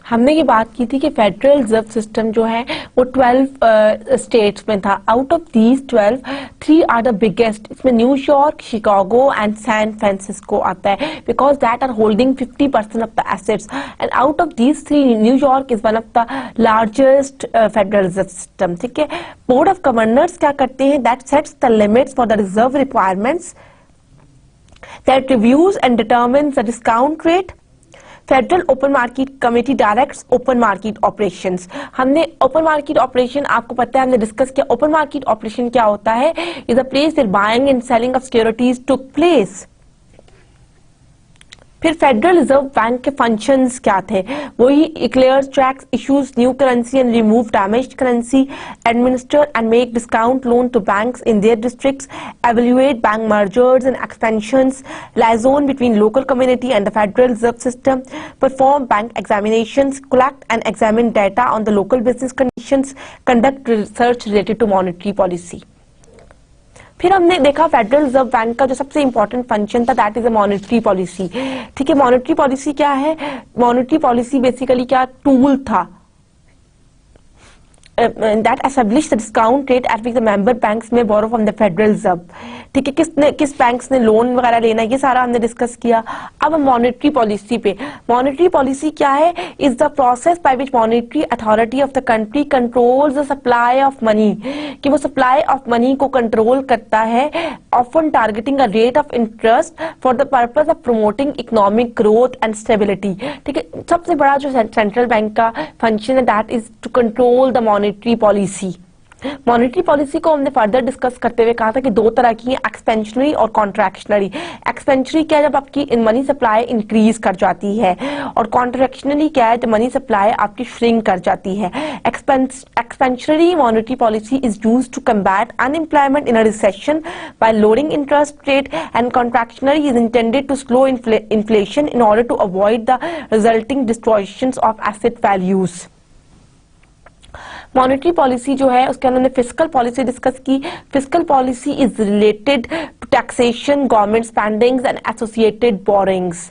हमने ये बात की थी कि फेडरल रिजर्व सिस्टम जो है वो 12 स्टेट्स में था। Out of these 12, 3 are the biggest. इसमें New York, Chicago and San Francisco आता है because that are holding 50% of the assets and out of these 3 New York is one of the largest federal Reserve system. ठीक है, board of governors क्या करते हैं? That sets the limits for the reserve requirements, that reviews and determines the discount rate, federal open market committee directs open market operations. हमने open market operation, आपको पता है हमने डिस्कस किया ओपन मार्केट ऑपरेशन क्या होता है, is a place where buying and selling of securities took place. फिर फेडरल रिजर्व बैंक के फंक्शंस क्या थे, वही clears, tracks, issues new currency and remove damaged currency, administer and make discount loan to banks in their districts, evaluate bank mergers and expansions, liaison between local community and the Federal Reserve System, perform bank examinations, collect and examine data on the local business conditions, conduct research related to monetary policy। फिर हमने देखा federal Reserve bank का जो सबसे important function था that is a monetary policy. ठीक है, monetary policy क्या है, मॉनेटरी पॉलिसी बेसिकली क्या टूल था that established the discount rate at which the member banks may borrow from the Federal Reserve। ठीक है, किस बैंक्स ने लोन वगैरह लेना, ये सारा हमने डिस्कस किया। अब हम मॉनेटरी पॉलिसी पे, मॉनेटरी पॉलिसी क्या है, is the process by which monetary authority of the country controls the supply of money, कि वो सप्लाई ऑफ मनी को कंट्रोल करता है, often targeting a rate of interest for the purpose of promoting economic growth and stability. ठीक है, सबसे बड़ा जो सेंट्रल बैंक का फंक्शन है that is to control the monetary policy. Monetary policy को हमने फर्दर डिस्कस करते हुए कहा था कि दो तरह की है, एक्सपेंशनरी और कॉन्ट्रैक्शनरी। एक्सपेंशनरी क्या है, जब आपकी मनी सप्लाई इंक्रीज कर जाती है, और कॉन्ट्रैक्शनरी क्या है, जब मनी सप्लाई आपकी श्रिंक कर जाती है। Expansionary monetary policy is used to combat unemployment in a recession by lowering interest rate, and contractionary is intended to slow inflation in order to avoid the resulting distortion of asset values. Monetary policy जो है उसके अंदर हमने fiscal policy discuss की। Fiscal policy is related to taxation, government spendings and associated borrowings.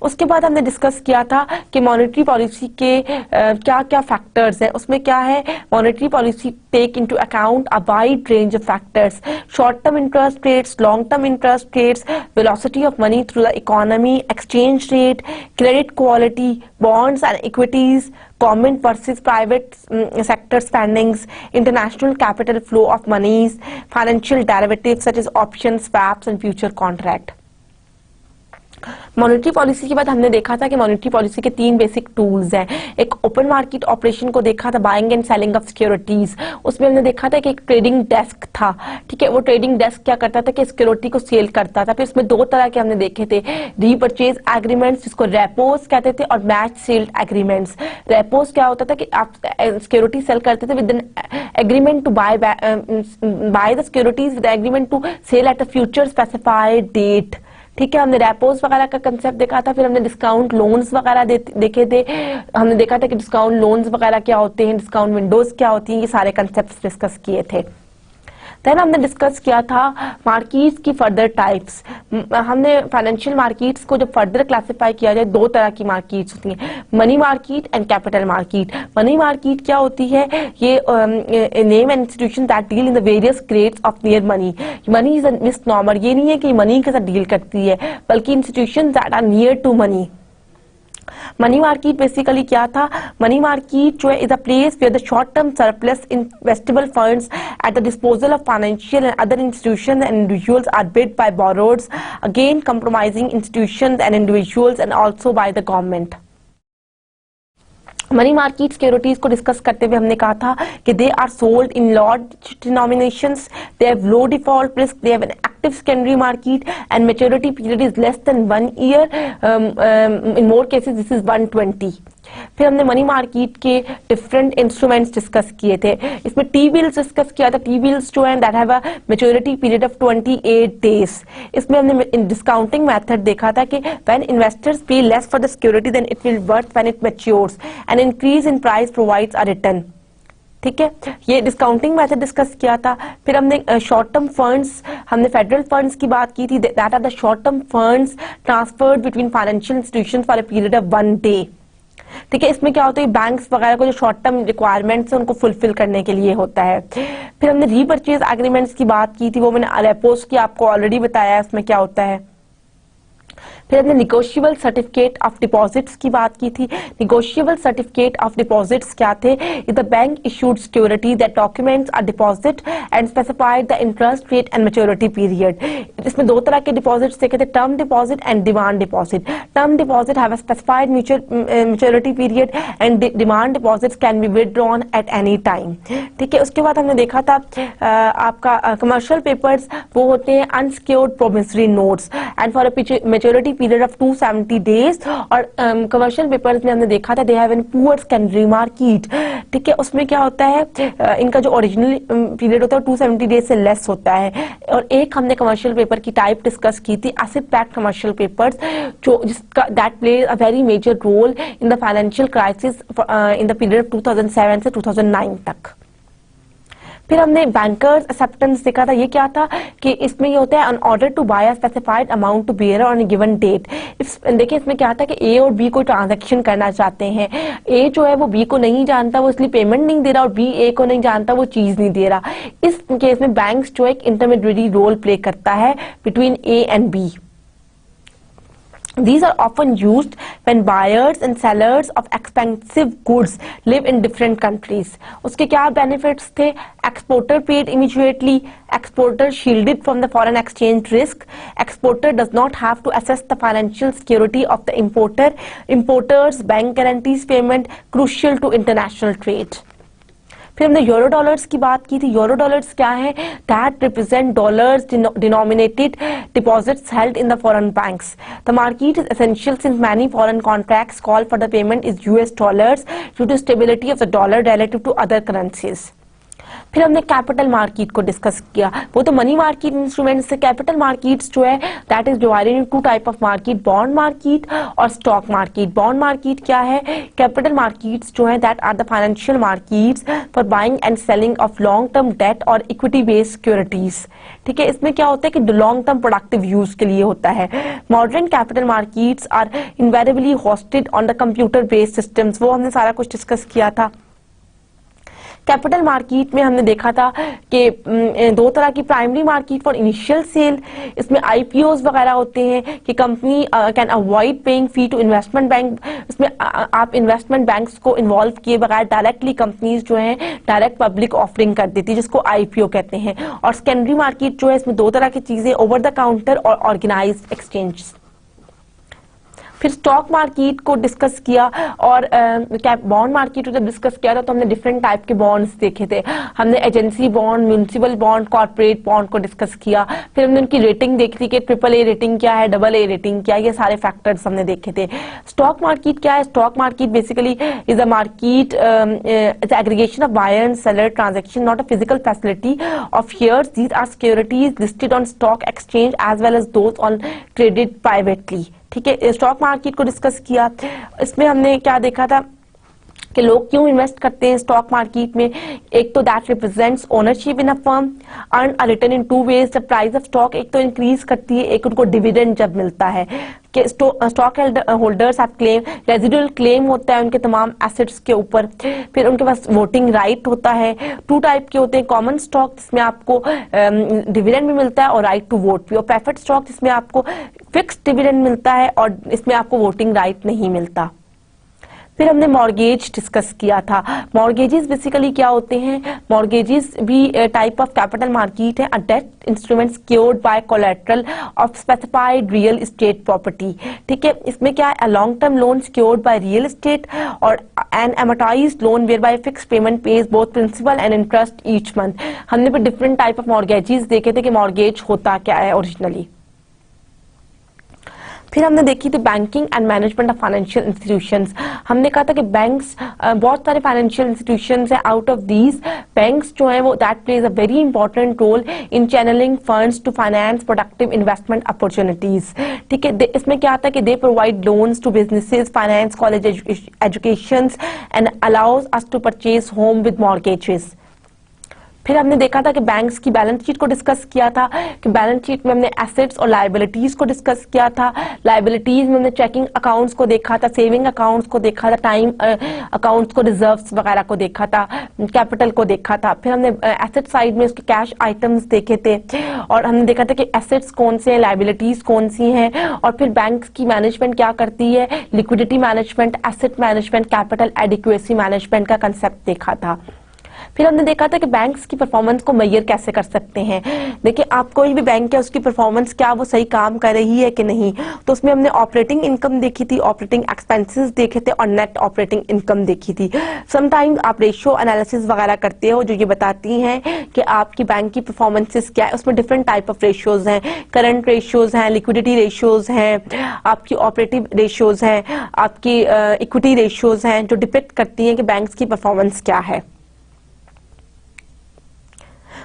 उसके बाद हमने discuss किया था कि मॉनेटरी पॉलिसी के क्या क्या फैक्टर्स हैं, उसमें क्या है, monetary policy take into account a wide range of factors, short term interest rates, long term interest rates, velocity of money through the economy, exchange rate, credit quality, bonds and equities, government versus private sector spendings, international capital flow of monies, financial derivatives such as options, swaps and future contract। Monetary policy के बाद हमने देखा था कि monetary policy के तीन basic tools हैं। एक ओपन मार्केट ऑपरेशन को देखा था, buying and selling of securities. उसमें हमने देखा था कि एक ट्रेडिंग डेस्क था। ठीक है, वो ट्रेडिंग डेस्क क्या करता था कि सिक्योरिटी को सेल करता था। फिर उसमें दो तरह के हमने देखे थे, रीपर्चेज एग्रीमेंट्स जिसको रेपोज कहते थे, और मैच सेल्ड एग्रीमेंट्स। रेपोज क्या होता था कि आप सिक्योरिटी सेल करते थे with an agreement to buy the securities with agreement to sell at a future specified date. ठीक है, हमने रेपोज वगैरह का कंसेप्ट देखा था। फिर हमने डिस्काउंट लोन्स वगैरह देखे थे। हमने देखा था कि डिस्काउंट लोन्स वगैरह क्या होते हैं, डिस्काउंट विंडोज क्या होती हैं, ये सारे कंसेप्ट डिस्कस किए थे। देन हमने डिस्कस किया था मार्केट्स की फर्दर टाइप्स। हमने फाइनेंशियल मार्केट्स को जब फर्दर क्लासिफाई किया जाए, दो तरह की मार्केट्स होती हैं, money market and capital market. Money market क्या होती है, ये name and institution that deal in the various grades of near money. Money is a misnomer, ये नहीं है कि मनी के साथ डील करती है, बल्कि institution that are near to money. Money market basically क्या था, मनी मार्केट जो है is a place where the short term surplus investable funds at the disposal of financial and other institutions and individuals are bid by borrowers, again compromising institutions and individuals and also by the government. Money market securities को discuss करते हुए हमने कहा था कि they are sold in large denominations, they have low default risk, they have an active secondary market and maturity period is less than 1 year, in more cases this is 120। फिर हमने money market के different instruments discuss किए थे। इसमें T bills discuss किया था। T bills जो है that have a maturity period of 28 days. इसमें हमने डिस्काउंटिंग मेथड देखा था कि when investors pay less for the security then it will worth when it matures and increase in price provides a return. ठीक है, ये डिस्काउंटिंग मेथड डिस्कस किया था। फिर हमने शॉर्ट टर्म फंड्स, हमने फेडरल फंड्स की बात की थी, that are the short term funds transferred between financial institutions for a period of 1 day. ठीक है, इसमें क्या होता है, बैंक्स वगैरह को जो शॉर्ट टर्म रिक्वायरमेंट्स है उनको फुलफिल करने के लिए होता है। फिर हमने रीपर्चेज एग्रीमेंट्स की बात की थी, वो मैंने रेपोज की आपको ऑलरेडी बताया है उसमें क्या होता है। फिर हमने निगोशिएबल सर्टिफिकेट ऑफ डिपॉजिट्स की बात की थी। निगोशिएबल सर्टिफिकेट ऑफ डिपॉजिट्स क्या थे? Is the bank issued security that documents a deposit and specified the interest rate and maturity period. इसमें दो तरह के डिपॉजिट्स देखे थे, term deposit and demand deposit. Term deposit have a specified maturity period and demand deposits can be withdrawn at any time. ठीक है, उसके बाद हमने देखा था आपका कमर्शियल पेपर्स वो होते हैं unsecured promissory notes and for maturity period of 270 days. और कमर्शियल पेपर्स में हमने देखा था they have an poor secondary market. ठीक है, उसमें क्या होता है इनका जो ओरिजिनल पीरियड होता है 270 डेज से लेस होता है। और एक हमने कमर्शियल पेपर की टाइप डिस्कस की थी एसेट बैक्ड कमर्शियल पेपर्स, जो जिसका that plays a very major role in the financial crisis in the period of 2007 से 2009 तक। फिर हमने बैंकर्स एक्सेप्टेंस देखा था। ये क्या था कि इसमें ये होता है on order to buy a specified amount to bear on a given date. देखिए इसमें क्या था कि ए और बी कोई ट्रांजैक्शन करना चाहते हैं, ए जो है वो बी को नहीं जानता, वो इसलिए पेमेंट नहीं दे रहा, और बी ए को नहीं जानता, वो चीज नहीं दे रहा। इस केस में बैंक्स जो एक इंटरमीडिएरी रोल प्ले करता है between A and B. These are often used when buyers and sellers of expensive goods live in different countries. उसके क्या benefits थे? Exporter paid immediately. Exporter shielded from the foreign exchange risk. Exporter does not have to assess the financial security of the importer. Importers bank guarantees payment crucial to international trade. फिर हमने euro dollars की बात की थी। Euro dollars क्या है? That represent dollars denominated deposits held in the foreign banks. The market is essential since many foreign contracts call for the payment is US dollars due to stability of the dollar relative to other currencies. फिर हमने capital market को discuss किया। वो तो money market instruments से, capital markets जो है that is divided in two type of market, bond market और स्टॉक मार्केट। बॉन्ड मार्केट क्या है? कैपिटल मार्केट्स जो है that are the financial markets for buying and selling of long term debt और equity based securities. ठीक है, इसमें क्या होता है कि लॉन्ग टर्म प्रोडक्टिव यूज के लिए होता है। Modern capital markets are invariably hosted on the computer based systems. वो हमने सारा कुछ डिस्कस किया था। कैपिटल मार्केट में हमने देखा था कि दो तरह की, primary market for initial sale, इसमें आईपीओज वगैरह होते हैं कि company can avoid paying fee to investment bank. इसमें आप इन्वेस्टमेंट बैंक्स को इन्वॉल्व किए बगैर डायरेक्टली कंपनीज जो हैं डायरेक्ट पब्लिक ऑफरिंग कर देती है, जिसको आईपीओ कहते हैं। और सेकेंडरी मार्केट जो है इसमें दो तरह की चीजें, ओवर द काउंटर और ऑर्गेनाइज्ड एक्सचेंज। फिर स्टॉक मार्केट को डिस्कस किया और बॉन्ड मार्केट को जब डिस्कस किया था तो हमने डिफरेंट टाइप के बॉन्ड्स देखे थे। हमने agency bond, municipal bond, corporate bond को डिस्कस किया। फिर हमने उनकी रेटिंग देखी थी कि ट्रिपल ए रेटिंग क्या है, डबल ए रेटिंग क्या है, ये सारे फैक्टर्स हमने देखे थे। स्टॉक मार्केट क्या है? Stock market basically is a market aggregation of buyer and seller transaction, not a physical facility of shares. These are securities listed on stock exchange as well as those on traded privately. ठीक है, stock market को discuss किया। इसमें हमने क्या देखा था कि लोग क्यों इन्वेस्ट करते हैं स्टॉक मार्केट में? एक तो that represents ownership in a firm, earn a return in two ways. The price of stock एक तो इंक्रीज करती है, एक उनको डिविडेंड जब मिलता है कि stock holders have claim, residual claim होता है उनके तमाम एसेट्स के ऊपर। फिर उनके पास वोटिंग राइट होता है। टू टाइप के होते हैं, कॉमन स्टॉक जिसमें आपको डिविडेंड भी मिलता है और राइट टू वोट भी, और प्रेफर्ड स्टॉक जिसमें आपको फिक्स्ड डिविडेंड मिलता है और इसमें आपको वोटिंग राइट नहीं मिलता। फिर हमने मॉर्गेज डिस्कस किया था। मॉर्गेजेस बेसिकली क्या होते हैं? मॉर्गेजेस भी टाइप ऑफ कैपिटल मार्केट है, a debt instrument secured by collateral of specified real estate property. ठीक है, इसमें क्या है? A long term loan secured by real estate और an amortized loan whereby fixed payment pays both principal and interest each month. हमने भी different type of mortgages देखे थे कि मॉर्गेज होता क्या है ओरिजिनली। फिर हमने देखी थी banking and management of financial institutions. हमने कहा था कि बैंक्स, बहुत सारे फाइनेंशियल इंस्टीट्यूशंस हैं। आउट ऑफ दीज बैंक्स जो हैं वो that plays a very important role in channelling funds to finance productive investment opportunities. ठीक है, इसमें क्या आता है कि they provide loans to businesses, finance college educations and allows us to purchase home with mortgages. फिर हमने देखा था कि बैंक्स की बैलेंस शीट को डिस्कस किया था कि बैलेंस शीट में हमने एसेट्स और लायबिलिटीज को डिस्कस किया था। लायबिलिटीज में हमने चेकिंग अकाउंट्स को देखा था, सेविंग अकाउंट्स को देखा था, टाइम अकाउंट्स को, रिजर्व्स वगैरह को देखा था, कैपिटल को देखा था। फिर हमने एसेट साइड में उसके कैश आइटम्स देखे थे और हमने देखा था कि एसेट्स कौन से हैं, लायबिलिटीज कौन सी हैं, और फिर बैंक्स की मैनेजमेंट क्या करती है, liquidity management, asset management, capital adequacy management का कंसेप्ट देखा था। फिर हमने देखा था कि बैंक्स की परफॉर्मेंस को मेजर कैसे कर सकते हैं। देखिए, आप कोई भी बैंक है उसकी परफॉर्मेंस क्या वो सही काम कर रही है कि नहीं, तो उसमें हमने ऑपरेटिंग इनकम देखी थी, ऑपरेटिंग एक्सपेंसेस देखे थे और नेट ऑपरेटिंग इनकम देखी थी। समटाइम्स आप रेशियो एनालिसिस वगैरह करते हो जो ये बताती हैं कि आपकी बैंक की परफॉर्मेंसेस क्या है। उसमें डिफरेंट टाइप ऑफ रेशियोज हैं, करंट रेशियोज हैं, लिक्विडिटी रेशियोज हैं, आपकी ऑपरेटिव रेशियोज हैं, आपकी इक्विटी रेशियोज हैं, जो डिपिक्ट करती हैं कि बैंक्स की परफॉर्मेंस क्या है।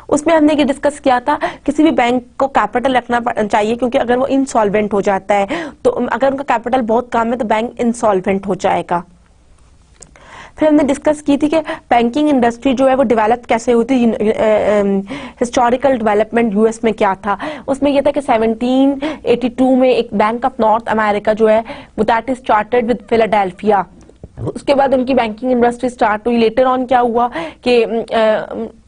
उसमें हमने ये डिस्कस किया था किसी भी बैंक को कैपिटल रखना चाहिए, क्योंकि अगर वो इंसॉल्वेंट हो जाता है तो अगर उनका कैपिटल बहुत कम है तो बैंक इंसॉल्वेंट हो जाएगा। फिर हमने डिस्कस की थी कि बैंकिंग इंडस्ट्री जो है वो डेवलप कैसे होती है, हिस्टोरिकल डेवलपमेंट यूएस में क्या था। उसमें यह था कि 1782 में एक बैंक ऑफ नॉर्थ अमेरिका जो है that is chartered with Philadelphia. उसके बाद उनकी बैंकिंग इंडस्ट्री स्टार्ट हुई। लेटर ऑन क्या हुआ कि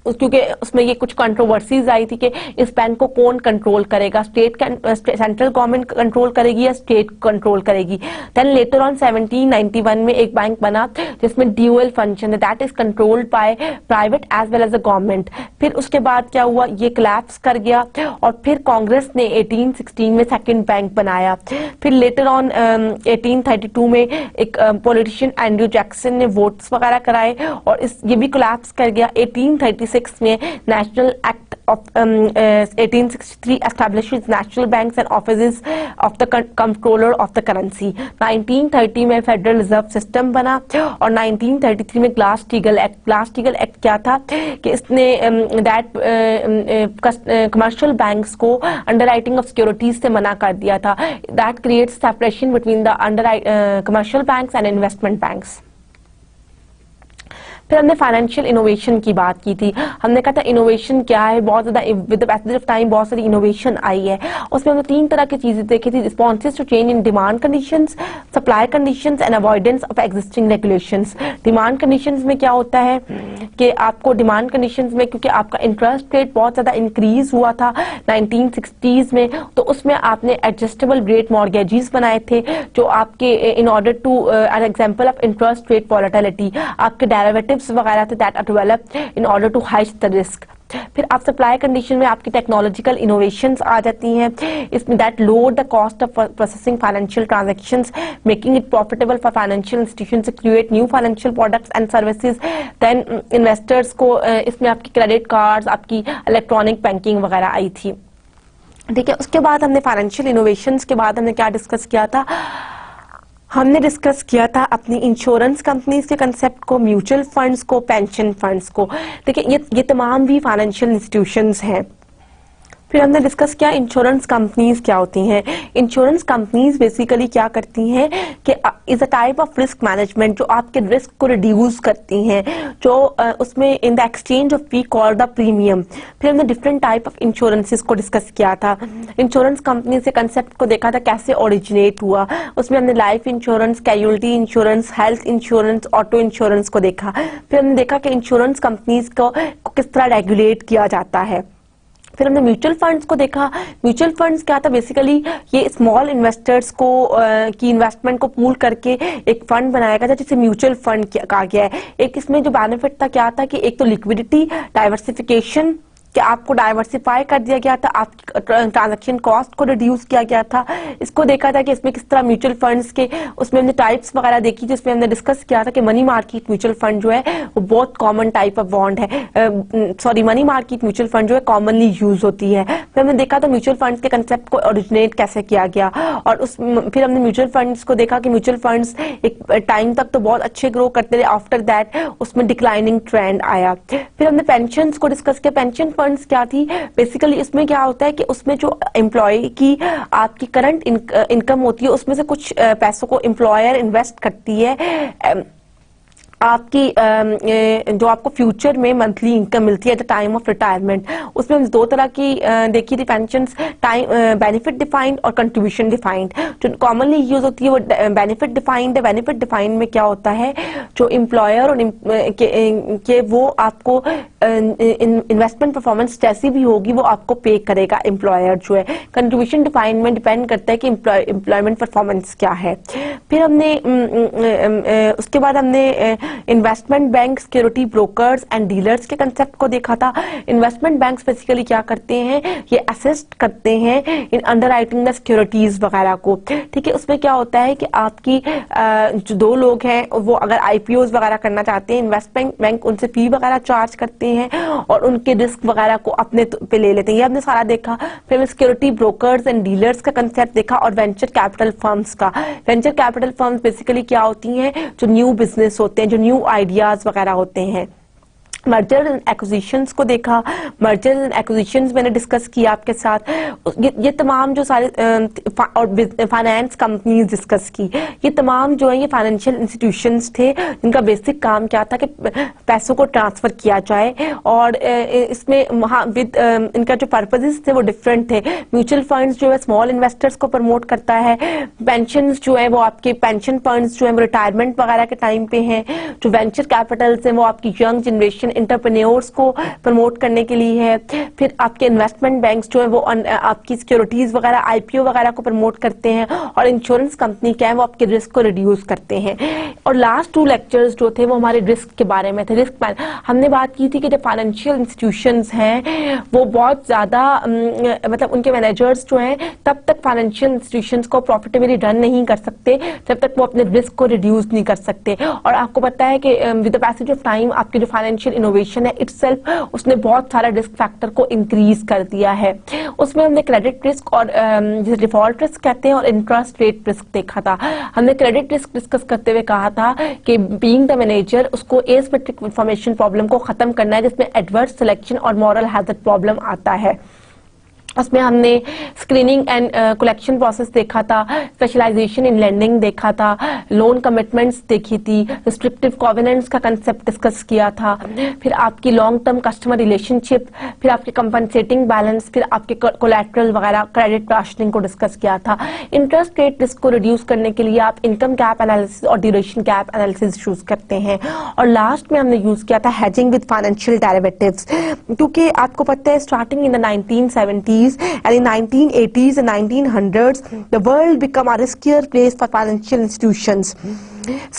क्योंकि उसमें ये कुछ कंट्रोवर्सीज आई थी कि इस बैंक को कौन कंट्रोल करेगा, सेंट्रल गवर्नमेंट कंट्रोल करेगी या स्टेट कंट्रोल करेगी। देन लेटर ऑन 1791 में एक बैंक बना जिसमें ड्यूअल फंक्शन है, that is controlled by private as well as a government. फिर उसके बाद क्या हुआ, ये कोलैप्स कर गया और फिर कांग्रेस ने 1816 में सेकंड बैंक बनाया। फिर लेटर ऑन 1832 में एक पॉलिटिशियन एंड्रयू जैक्सन ने वोट्स वगैरह कराए और ये भी कोलैप्स कर गया। 1836 में national act of 1863 establishes national banks and offices of the comptroller of the currency। 1930 में फेडरल रिजर्व सिस्टम बना और 1933 में ग्लास-स्टीगल एक्ट। ग्लास-स्टीगल एक्ट क्या था कि इसने दैट कमर्शियल बैंक्स को अंडरराइटिंग ऑफ सिक्योरिटीज से मना कर दिया था। That creates separation between the commercial banks and investment banks. फिर हमने फाइनेंशियल इनोवेशन की बात की थी। हमने कहा था इनोवेशन क्या है, बहुत ज्यादा with the passage of time बहुत सारी इनोवेशन आई है। उसमें हमने 3 तरह की चीजें देखी थी, responses to change in demand conditions, supply conditions and avoidance of existing regulations. Demand conditions में क्या होता है कि आपको डिमांड कंडीशंस में, क्योंकि आपका इंटरेस्ट रेट बहुत ज्यादा इंक्रीज हुआ था 1960s में, तो उसमें आपने एडजस्टेबल रेट मॉर्गेजेस बनाए थे जो आपके in order to an example of interest rate volatility, आपके डेरिवेटिव्स वगैरह थे that are developed in order to hedge the risk. फिर आप सप्लाई कंडीशन में आपकी टेक्नोलॉजिकल इनोवेशंस आ जाती हैं, इसमें that lower the cost of processing financial transactions, making it profitable for financial institutions to create new financial products and services. Then investors को इसमें आपकी क्रेडिट कार्ड्स, आपकी इलेक्ट्रॉनिक बैंकिंग वगैरह आई थी। ठीक है, उसके बाद हमने फाइनेंशियल इनोवेशंस के बाद हमने क्या डिस्कस किया था, हमने डिस्कस किया था अपनी इंश्योरेंस कंपनीज के कंसेप्ट को, म्यूचुअल फंड्स को, पेंशन फंड्स को। देखिए ये तमाम भी फाइनेंशियल इंस्टीट्यूशंस हैं। फिर हमने डिस्कस किया इंश्योरेंस कंपनीज क्या होती हैं। इंश्योरेंस कंपनीज बेसिकली क्या करती हैं कि is a type of risk management, जो आपके रिस्क को रिड्यूस करती हैं, जो उसमें in the exchange of fee call the premium. फिर हमने डिफरेंट टाइप ऑफ इंश्योरेंसेस को डिस्कस किया था। इंश्योरेंस कंपनी से कंसेप्ट को देखा था कैसे ओरिजिनेट हुआ। उसमें हमने life insurance, casualty insurance, health insurance, auto insurance को देखा। फिर हमने देखा कि इंश्योरेंस कंपनीज को किस तरह रेगुलेट किया जाता है। फिर हमने म्यूचुअल फंड्स को देखा। म्यूचुअल फंड्स क्या था, बेसिकली ये स्मॉल इन्वेस्टर्स को की इन्वेस्टमेंट को पूल करके एक फंड बनाया गया था जिसे म्यूचुअल फंड कहा गया है। एक इसमें जो बेनिफिट था क्या था कि एक तो लिक्विडिटी, डाइवर्सिफिकेशन, कि आपको डाइवर्सिफाई कर दिया गया था, आपकी ट्रांजैक्शन कॉस्ट को रिड्यूस किया गया था। इसको देखा था कि इसमें किस तरह म्यूचुअल फंड्स के उसमें हमने टाइप्स वगैरह देखी, जिसमें हमने डिस्कस किया था कि मनी मार्केट म्यूचुअल फंड जो है वो बहुत कॉमन टाइप ऑफ बॉन्ड है, मनी मार्केट म्यूचुअल फंड जो है कॉमनली यूज होती है। फिर हमने देखा था म्यूचुअल फंड्स के कंसेप्ट को ओरिजिनेट कैसे किया गया और फिर हमने म्यूचुअल फंड्स को देखा कि म्यूचुअल फंड्स एक टाइम तक तो बहुत अच्छे ग्रो करते रहे, आफ्टर दैट उसमें डिक्लाइनिंग ट्रेंड आया। फिर हमने पेंशन को डिस्कस किया। पेंशन फंड्स क्या थी, बेसिकली इसमें क्या होता है कि उसमें जो एम्प्लॉय की आपकी करंट इनकम होती है उसमें से कुछ पैसों को एम्प्लॉयर इन्वेस्ट करती है आपकी जो आपको फ्यूचर में मंथली इनकम मिलती है at the time of retirement, उसमें हम दो तरह की देखी थी पेंशन, टाइम बेनिफिट डिफाइंड और कंट्रीब्यूशन डिफाइंड। जो कॉमनली यूज होती है वो बेनिफिट डिफाइंड है। बेनिफिट डिफाइंड में क्या होता है, जो एम्प्लॉयर और के वो आपको इन्वेस्टमेंट परफॉर्मेंस जैसी भी होगी वो आपको पे करेगा एम्प्लॉयर जो है। कंट्रीब्यूशन डिफाइंड में डिपेंड करता है कि एम्प्लॉयमेंट परफॉर्मेंस क्या है। फिर हमने उसके बाद हमने investment bank, security brokers and dealers के कंसेप्ट को देखा था। इन्वेस्टमेंट बैंक्स बेसिकली क्या करते हैं, ये असिस्ट करते हैं इन अंडरराइटिंग द सिक्योरिटीज वगैरह को। ठीक है, उसमें क्या होता है कि आपकी जो दो लोग हैं वो अगर आईपीओज वगैरह करना चाहते हैं, इन्वेस्टमेंट बैंक उनसे फी वगैरह चार्ज करते हैं और उनके रिस्क वगैरह को अपने पे ले लेते हैं। ये हमने सारा देखा। फिर सिक्योरिटी ब्रोकर्स एंड डीलर्स का कंसेप्ट देखा और वेंचर कैपिटल फर्म्स का। वेंचर कैपिटल फर्म्स बेसिकली क्या होती हैं, जो न्यू बिजनेस होते हैं, जो न्यू आइडियाज वगैरह होते हैं। मर्जर एंड एक्विजिशंस को देखा। मर्जर एंड एक्विजिशंस मैंने डिस्कस किया आपके साथ। ये तमाम जो सारे और फाइनेंस कंपनीज डिस्कस की, ये तमाम जो है ये फाइनेंशियल इंस्टीट्यूशंस थे जिनका बेसिक काम क्या था कि पैसों को ट्रांसफर किया जाए। और इसमें इनका जो पर्पसेस थे वो डिफरेंट थे। म्यूचुअल फंड्स जो है स्मॉल इन्वेस्टर्स को प्रमोट करता है। पेंशन जो है वो आपके पेंशन फंड्स जो है वो रिटायरमेंट वगैरह के टाइम पे हैं। जो वेंचर कैपिटल्स हैं वो आपकी यंग जनरेशन एंटरप्रेन्योर्स को प्रमोट करने के लिए है। फिर आपके इन्वेस्टमेंट बैंक्स जो है वो आपकी सिक्योरिटीज वगैरह, आईपीओ वगैरह को प्रमोट करते हैं। और इंश्योरेंस कंपनी क्या है, वो आपके रिस्क को रिड्यूस करते हैं। और लास्ट 2 लेक्चर्स जो थे वो हमारे रिस्क के बारे में थे। रिस्क हमने बात की थी कि जो फाइनेंशियल इंस्टीट्यूशंस हैं वो बहुत ज्यादा मतलब उनके मैनेजर्स जो हैं तब तक फाइनेंशियल इंस्टीट्यूशंस को प्रॉफिटेबली रन नहीं कर सकते जब तक वो अपने रिस्क को रिड्यूस नहीं कर सकते। और आपको पता है कि with the passage of time आपकी जो फाइनेंशियल इनोवेशन है इटसेल्फ उसने बहुत सारा रिस्क फैक्टर को इंक्रीज कर दिया है। उसमें हमने क्रेडिट रिस्क और जिसे डिफॉल्ट रिस्क कहते हैं और इंटरेस्ट रेट रिस्क देखा था। हमने क्रेडिट रिस्क डिस्कस करते हुए कहा था कि बीइंग द मैनेजर उसको एसिमेट्रिक इंफॉर्मेशन प्रॉब्लम को खत्म करना है जिसमें एडवर्स सिलेक्शन और मॉरल हैजर्ड प्रॉब्लम आता है। उसमें हमने स्क्रीनिंग एंड कलेक्शन प्रोसेस देखा था, स्पेशलाइजेशन इन लेंडिंग देखा था, लोन कमिटमेंट्स देखी थी, रिस्ट्रिक्टिव कॉवेनेंट्स का कंसेप्ट डिस्कस किया था। फिर आपकी लॉन्ग टर्म कस्टमर रिलेशनशिप, फिर आपके कंपनसेटिंग बैलेंस, फिर आपके कोलैटरल वगैरह क्रेडिट राशनिंग को डिस्कस किया था। इंटरेस्ट रेट रिस्क को रिड्यूस करने के लिए आप इनकम कैप एनालिसिस और ड्यूरेशन कैप एनालिसिस यूज करते हैं। और लास्ट में हमने यूज किया था हेजिंग विद फाइनेंशियल डेरिवेटिव्स, क्योंकि आपको पता है starting in the 1970s and in 1980s and 1900s the world became a riskier place for financial institutions.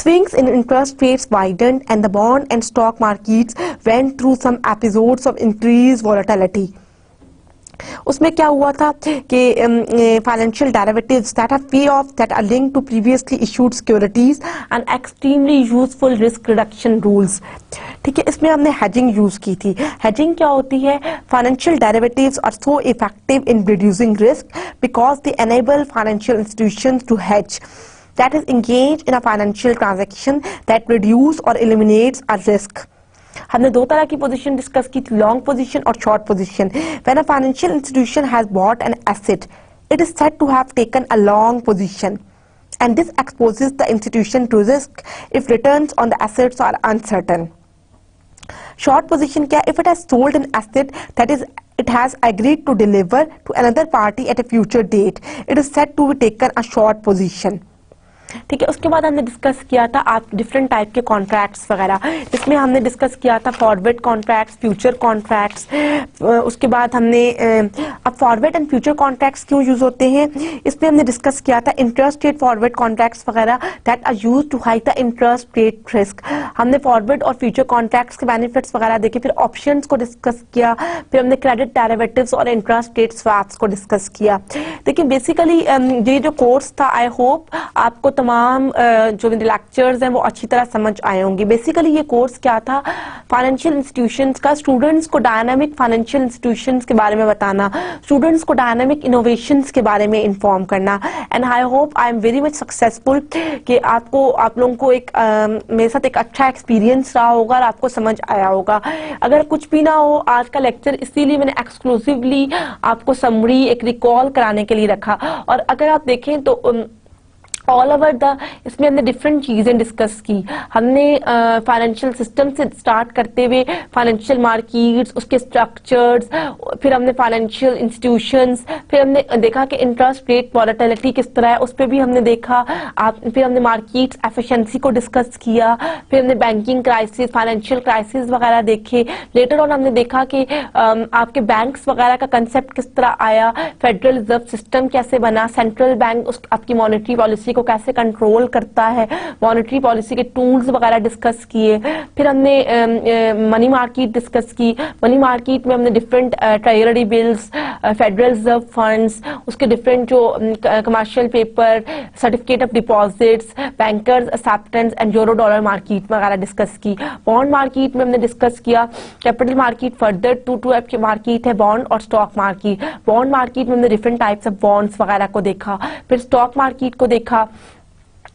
Swings in interest rates widened and the bond and stock markets went through some episodes of increased volatility. उसमें क्या हुआ था कि financial derivatives that are pay off that are linked to previously issued securities and extremely useful risk reduction rules. ठीक है, इसमें हमने hedging use की थी। हेजिंग क्या होती है, financial derivatives are so effective in reducing risk because they enable financial institutions to hedge that is engaged in a financial transaction that reduce or eliminates a risk. हमने 2 तरह की position discuss की थी, long position और short position. When a financial institution has bought an asset, it is said to have taken a long position, and this exposes the institution to risk if returns on the assets are uncertain. Short position क्या? If it has sold an asset that is it has agreed to deliver to another party at a future date, it is said to be taken a short position. ठीक है, उसके बाद हमने discuss किया था आप different type के contracts वगैरह। इसमें हमने डिस्कस किया था फॉरवर्ड कॉन्ट्रैक्ट्स, फ्यूचर कॉन्ट्रैक्ट्स। उसके बाद हमने अब फॉरवर्ड एंड फ्यूचर कॉन्ट्रैक्ट्स क्यों यूज होते हैं, इसमें हमने डिस्कस किया था इंटरेस्ट रेट फॉरवर्ड कॉन्ट्रैक्ट्स वगैरह that are use to hide the interest rate risk. हमने फॉरवर्ड और फ्यूचर कॉन्ट्रैक्ट्स के बेनिफिट्स वगैरह देखे, फिर ऑप्शंस को डिस्कस किया, फिर हमने क्रेडिट डेरिवेटिव्स और इंटरेस्ट रेट स्वैप्स को डिस्कस किया। देखिए बेसिकली ये जो कोर्स था आई होप आपको तमाम जो मेरे लेक्चर्स हैं वो अच्छी तरह समझ आए होंगे। बेसिकली ये कोर्स क्या था, फाइनेंशियल इंस्टीट्यूशंस का स्टूडेंट्स को डायनामिक फाइनेंशियल इंस्टीट्यूशंस के बारे में बताना, स्टूडेंट्स को डायनामिक इनोवेशंस के बारे में इन्फॉर्म करना। And I hope I am very much successful कि आप लोगों को एक मेरे साथ एक अच्छा एक्सपीरियंस रहा होगा और आपको समझ आया होगा। अगर कुछ भी ना हो आज का लेक्चर, इसीलिए मैंने एक्सक्लूसिवली आपको समरी एक रिकॉल कराने के लिए रखा। और अगर आप देखें तो ऑल ओवर द, इसमें हमने डिफरेंट चीजें डिस्कस की। हमने फाइनेंशियल सिस्टम से स्टार्ट करते हुए फाइनेंशियल मार्केट्स, उसके स्ट्रक्चर्स, फिर हमने फाइनेंशियल इंस्टीट्यूशंस, फिर हमने देखा कि इंटरेस्ट रेट वॉलेटिलिटी किस तरह है, उस पर भी हमने देखा। फिर हमने मार्केट्स एफिशिएंसी को डिस्कस किया, फिर हमने बैंकिंग क्राइसिस, फाइनेंशियल क्राइसिस वगैरह देखे। लेटर ऑन हमने देखा कि आपके बैंक्स वगैरह का कंसेप्ट किस तरह आया, फेडरल रिजर्व सिस्टम कैसे बना, सेंट्रल बैंक उस आपकी मॉनेटरी पॉलिसी को कैसे कंट्रोल करता है, मॉनेटरी पॉलिसी के टूल्स वगैरह डिस्कस किए। फिर हमने मनी मार्केट डिस्कस की। मनी मार्केट में हमने different treasury bills, federal reserve funds, उसके डिफरेंट जो commercial paper, certificate of deposits, bankers acceptance and euro dollar market वगैरह डिस्कस की। बॉन्ड मार्केट में हमने डिस्कस किया capital market, further two type की मार्केट है, बॉन्ड और स्टॉक मार्केट। बॉन्ड मार्केट में हमने डिफरेंट टाइप्स ऑफ बॉन्ड्स वगैरह को देखा। फिर स्टॉक मार्केट को देखा,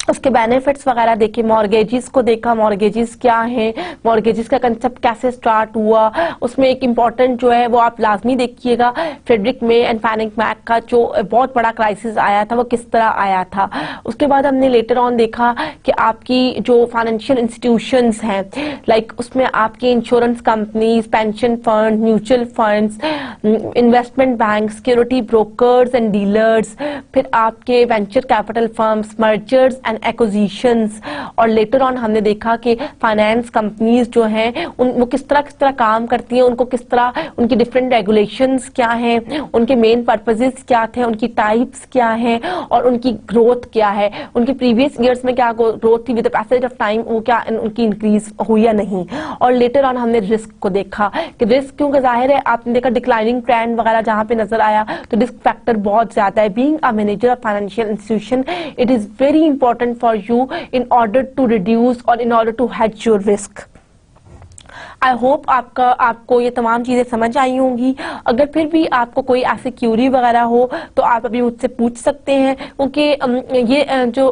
उसके बेनिफिट्स वगैरह देखे। मॉर्गेजेस को देखा, मॉर्गेजेस क्या है, मॉर्गेजेस का कंसेप्ट कैसे स्टार्ट हुआ। उसमें एक इम्पॉर्टेंट जो है वो आप लाजमी देखिएगा, Frederick May and Fannie Mac का जो बहुत बड़ा क्राइसिस आया था वो किस तरह आया था। उसके बाद हमने लेटर ऑन देखा कि आपकी जो फाइनेंशियल इंस्टीट्यूशंस हैं, लाइक उसमें आपकी insurance companies, pension fund, mutual funds, investment bank, security brokers and dealers, फिर आपके venture capital firms, mergers and acquisitions. और लेटर ऑन हमने देखा कि फाइनेंस कंपनीज जो हैं वो किस तरह काम करती हैं, उनको किस तरह, उनकी डिफरेंट रेगुलेशंस क्या हैं, उनके मेन पर्पसेस क्या थे, उनकी टाइप्स क्या हैं और उनकी ग्रोथ क्या है, उनकी प्रीवियस ईयर्स में क्या ग्रोथ थी, with the passage of time वो क्या उनकी इंक्रीज हुई या नहीं। और लेटर ऑन हमने रिस्क को देखा कि रिस्क, क्योंकि जाहिर है आपने देखा डिक्लाइनिंग ट्रेंड वगैरह जहां पे नजर आया तो रिस्क फैक्टर बहुत ज्यादा है। Being a manager of financial institution, it is very important for you in order to reduce or in order to hedge your risk. I hope आपको ये तमाम चीजें समझ आई होंगी। अगर फिर भी आपको कोई ऐसी क्यूरी वगैरह हो तो आप अभी मुझसे पूछ सकते हैं, क्योंकि ये जो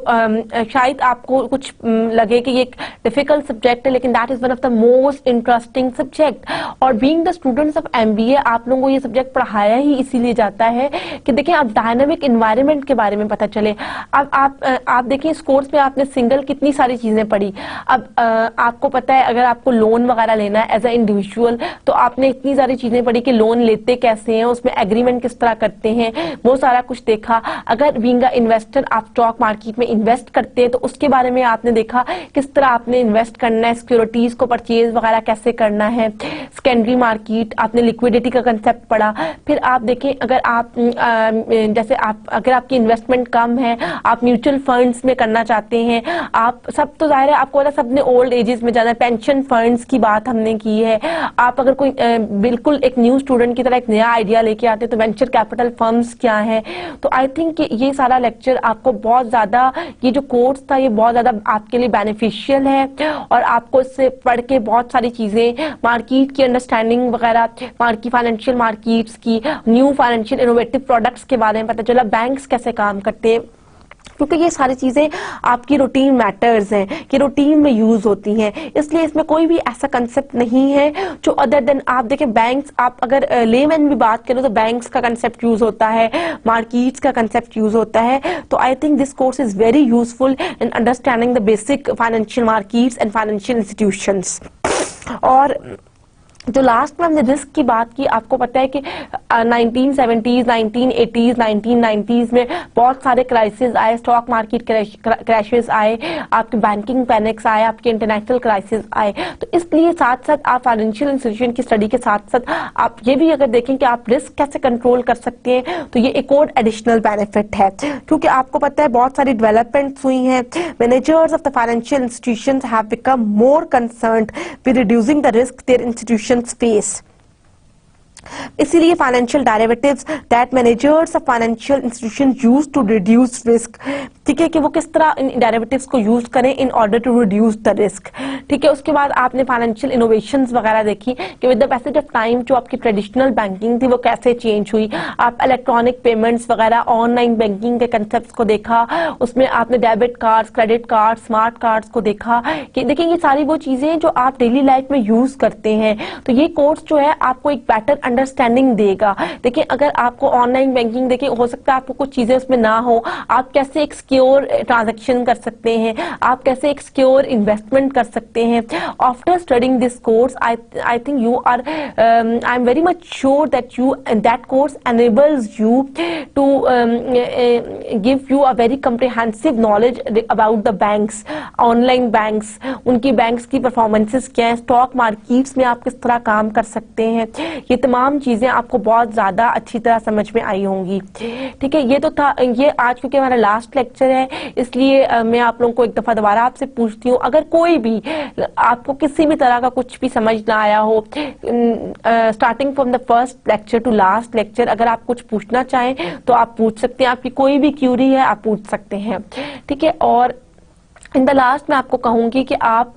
शायद आपको कुछ लगे कि ये एक डिफिकल्ट सब्जेक्ट है, लेकिन that is one of the most interesting subject. और being the students of MBA आप लोगों को ये सब्जेक्ट पढ़ाया ही इसीलिए जाता है कि देखें आप डायनामिक इन्वायरमेंट के बारे में पता चले। अब आप देखें इस कोर्स में आपने सिंगल कितनी सारी चीजें पढ़ी। अब आपको पता है अगर आपको लोन वगैरह लेना है एज अ इंडिविजुअल तो आपने इतनी सारी चीजें पढ़ी कि लोन लेते कैसे हैं, उसमें एग्रीमेंट किस तरह करते हैं, वो सारा कुछ देखा। अगर बीइंग अ इन्वेस्टर आप स्टॉक मार्केट में इन्वेस्ट करते हैं तो उसके बारे में आपने देखा किस तरह आपने इन्वेस्ट करना है, सिक्योरिटीज को परचेज वगैरह कैसे करना है। सेकेंडरी मार्केट आपने लिक्विडिटी का कंसेप्ट पढ़ा। फिर आप देखें अगर आप जैसे अगर आपकी इन्वेस्टमेंट कम है, आप म्यूचुअल फंड्स में करना चाहते हैं, आप सब तो जाहिर है आपको पता सबने ओल्ड एजेस में जाना, पेंशन फंड्स की बात हमने की है। आप अगर कोई बिल्कुल एक न्यू स्टूडेंट की तरह एक नया आइडिया लेके आते हैं तो वेंचर कैपिटल फर्म्स क्या है। तो आई थिंक ये सारा लेक्चर आपको बहुत ज्यादा, ये जो कोर्स था ये बहुत ज्यादा आपके लिए बेनिफिशियल है और आपको इससे पढ़ के बहुत सारी चीजें, मार्केट की अंडरस्टैंडिंग वगैरह, मार्केट फाइनेंशियल मार्केट्स की, न्यू फाइनेंशियल इनोवेटिव प्रोडक्ट्स के बारे में पता चला, बैंक्स कैसे काम करते हैं, क्योंकि ये सारी चीजें आपकी रूटीन मैटर्स हैं कि रूटीन में यूज होती हैं। इसलिए इसमें कोई भी ऐसा कंसेप्ट नहीं है जो अदर देन, आप देखें बैंक्स, आप अगर लेमैन भी बात करें तो बैंक्स का कंसेप्ट यूज होता है, मार्केट्स का कंसेप्ट यूज होता है। तो I think this course is very useful in understanding the basic financial markets and financial institutions. और जो लास्ट में हमने रिस्क की बात की, आपको पता है कि 1970s, 1980s, 1990s में बहुत सारे क्राइसिस आए, स्टॉक मार्केट क्रैशेस आए, आपके बैंकिंग पैनिक्स आए, आपके इंटरनेशनल क्राइसिस आए। तो इसलिए साथ साथ आप फाइनेंशियल इंस्टीट्यूशन की स्टडी के साथ साथ आप ये भी अगर देखें कि आप रिस्क कैसे कंट्रोल कर सकते हैं तो ये एक और एडिशनल बेनिफिट है, क्योंकि आपको पता है बहुत सारी डेवलपमेंट्स हुई हैं। Managers of the financial institutions have become more concerned with reducing the risk their institution space. इसीलिए financial derivatives that managers of financial institution use to reduce risk, ठीक है, कि वो किस तरह इन डेरिवेटिव्स को यूज करें in order to reduce the risk, ठीक है। उसके बाद आपने फाइनेंशियल इनोवेशंस वगैरह देखी कि with the passage of time जो आपकी ट्रेडिशनल बैंकिंग थी वो कैसे चेंज हुई। आप इलेक्ट्रॉनिक पेमेंट्स वगैरह, ऑनलाइन बैंकिंग के कंसेप्ट को देखा, उसमें आपने debit cards, credit card, smart cards को देखा कि देखिए ये सारी वो चीजें जो आप डेली लाइफ में यूज करते हैं। तो ये कोर्स जो है आपको एक बेटर अंडरस्टैंडिंग देगा। देखिए अगर आपको ऑनलाइन बैंकिंग, देखिए हो सकता है आपको कुछ चीजें उसमें ना हो, आप कैसे एक सिक्योर ट्रांजैक्शन कर सकते हैं, आप कैसे एक सिक्योर इन्वेस्टमेंट कर सकते हैं। After studying this course I think you are I am very much sure that course enables you to give you a very comprehensive knowledge about the banks, online banks, उनकी banks की performances क्या है, stock markets में आप किस तरह काम कर सकते हैं, ये तमाम चीजें आपको बहुत ज्यादा अच्छी तरह समझ में आई होंगी। ठीक है, ये तो था, ये आज क्योंकि हमारा लास्ट लेक्चर है इसलिए मैं आप लोगों को एक दफा दोबारा आपसे पूछती हूँ, अगर कोई भी आपको किसी भी तरह का कुछ भी समझ ना आया हो, starting from the first lecture to last lecture, अगर आप कुछ पूछना चाहें तो आप पूछ सकते हैं, आपकी कोई भी क्यूरी है आप पूछ सकते हैं। ठीक है, और इन द लास्ट मैं आपको कहूंगी कि आप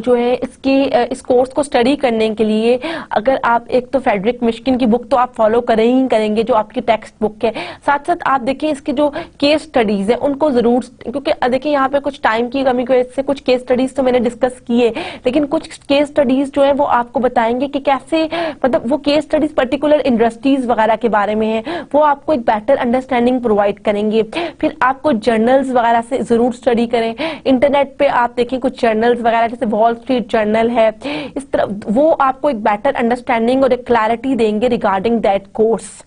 जो है इस कोर्स को स्टडी करने के लिए अगर आप एक तो फ्रेडरिक मिश्किन की बुक तो आप फॉलो करें ही करेंगे जो आपकी टेक्स्ट बुक है, साथ साथ आप देखिए इसके जो केस स्टडीज है उनको जरूर, क्योंकि देखिए यहाँ पे कुछ टाइम की कमी की वजह से कुछ केस स्टडीज तो मैंने डिस्कस किए, लेकिन कुछ केस स्टडीज जो है वो आपको बताएंगे कि कैसे, मतलब वो केस स्टडीज पर्टिकुलर इंडस्ट्रीज वगैरह के बारे में है, वो आपको एक बेटर अंडरस्टैंडिंग प्रोवाइड करेंगे। फिर आपको जर्नल्स वगैरह से जरूर स्टडी करें, इंटरनेट पे आप देखें कुछ जर्नल्स वगैरह जैसे वॉल स्ट्रीट जर्नल है, इस तरह वो आपको एक बेटर अंडरस्टैंडिंग और एक क्लैरिटी देंगे रिगार्डिंग दैट कोर्स।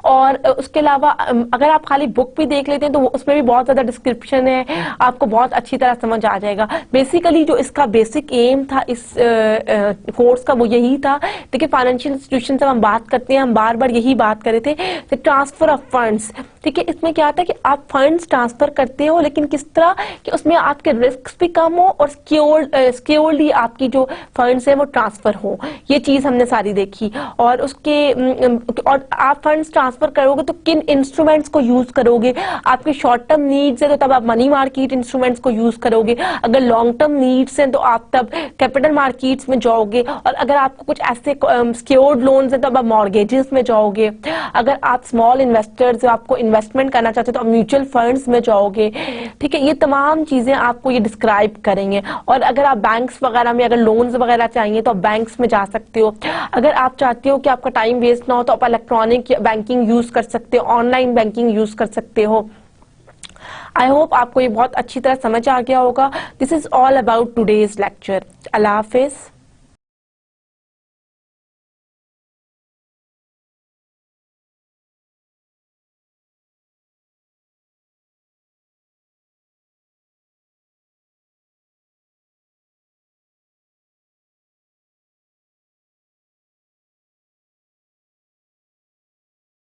और उसके अलावा अगर आप खाली बुक भी देख लेते हैं तो उसमें भी बहुत ज्यादा डिस्क्रिप्शन है, आपको बहुत अच्छी तरह समझ आ जाएगा। बेसिकली जो इसका बेसिक एम था इस कोर्स का वो यही था, देखिए फाइनेंशियल इंस्टीट्यूशन से हम बात करते हैं, हम बार बार यही बात कर रहे थे, ट्रांसफर ऑफ फंड्स। ठीक है, इसमें क्या था कि आप फंड्स ट्रांसफर करते हो लेकिन किस तरह कि उसमें आपके रिस्क भी कम हो और सिक्योरली आपकी जो फंड्स है वो ट्रांसफर हो, ये चीज हमने सारी देखी। और आप फंड्स ट्रांसफर करोगे तो किन इंस्ट्रूमेंट्स को यूज करोगे, आपके शॉर्ट टर्म नीड्स है तो तब आप मनी मार्केट इंस्ट्रूमेंट्स को यूज करोगे, अगर लॉन्ग टर्म नीड्स हैं तो आप तब कैपिटल मार्केट्स में जाओगे, और अगर आपको कुछ ऐसे सिक्योर्ड लोन्स हैं तो अब आप मॉर्गेजेस में जाओगे, अगर आप स्मॉल इन्वेस्टर्स आपको इन्वेस्टमेंट करना चाहते हो तो आप म्यूचुअल फंड्स में जाओगे। ठीक है, ये तमाम चीजें आपको ये डिस्क्राइब करेंगे। और अगर आप बैंक्स वगैरह में अगर लोन्स वगैरह चाहिए तो आप बैंक्स में जा सकते हो, अगर आप चाहते हो कि आपका टाइम वेस्ट ना हो तो आप इलेक्ट्रॉनिक बैंकिंग यूज कर सकते हो, ऑनलाइन बैंकिंग यूज कर सकते हो। आई होप आपको ये बहुत अच्छी तरह समझ आ गया होगा। This is all about today's lecture. Allah Hafiz.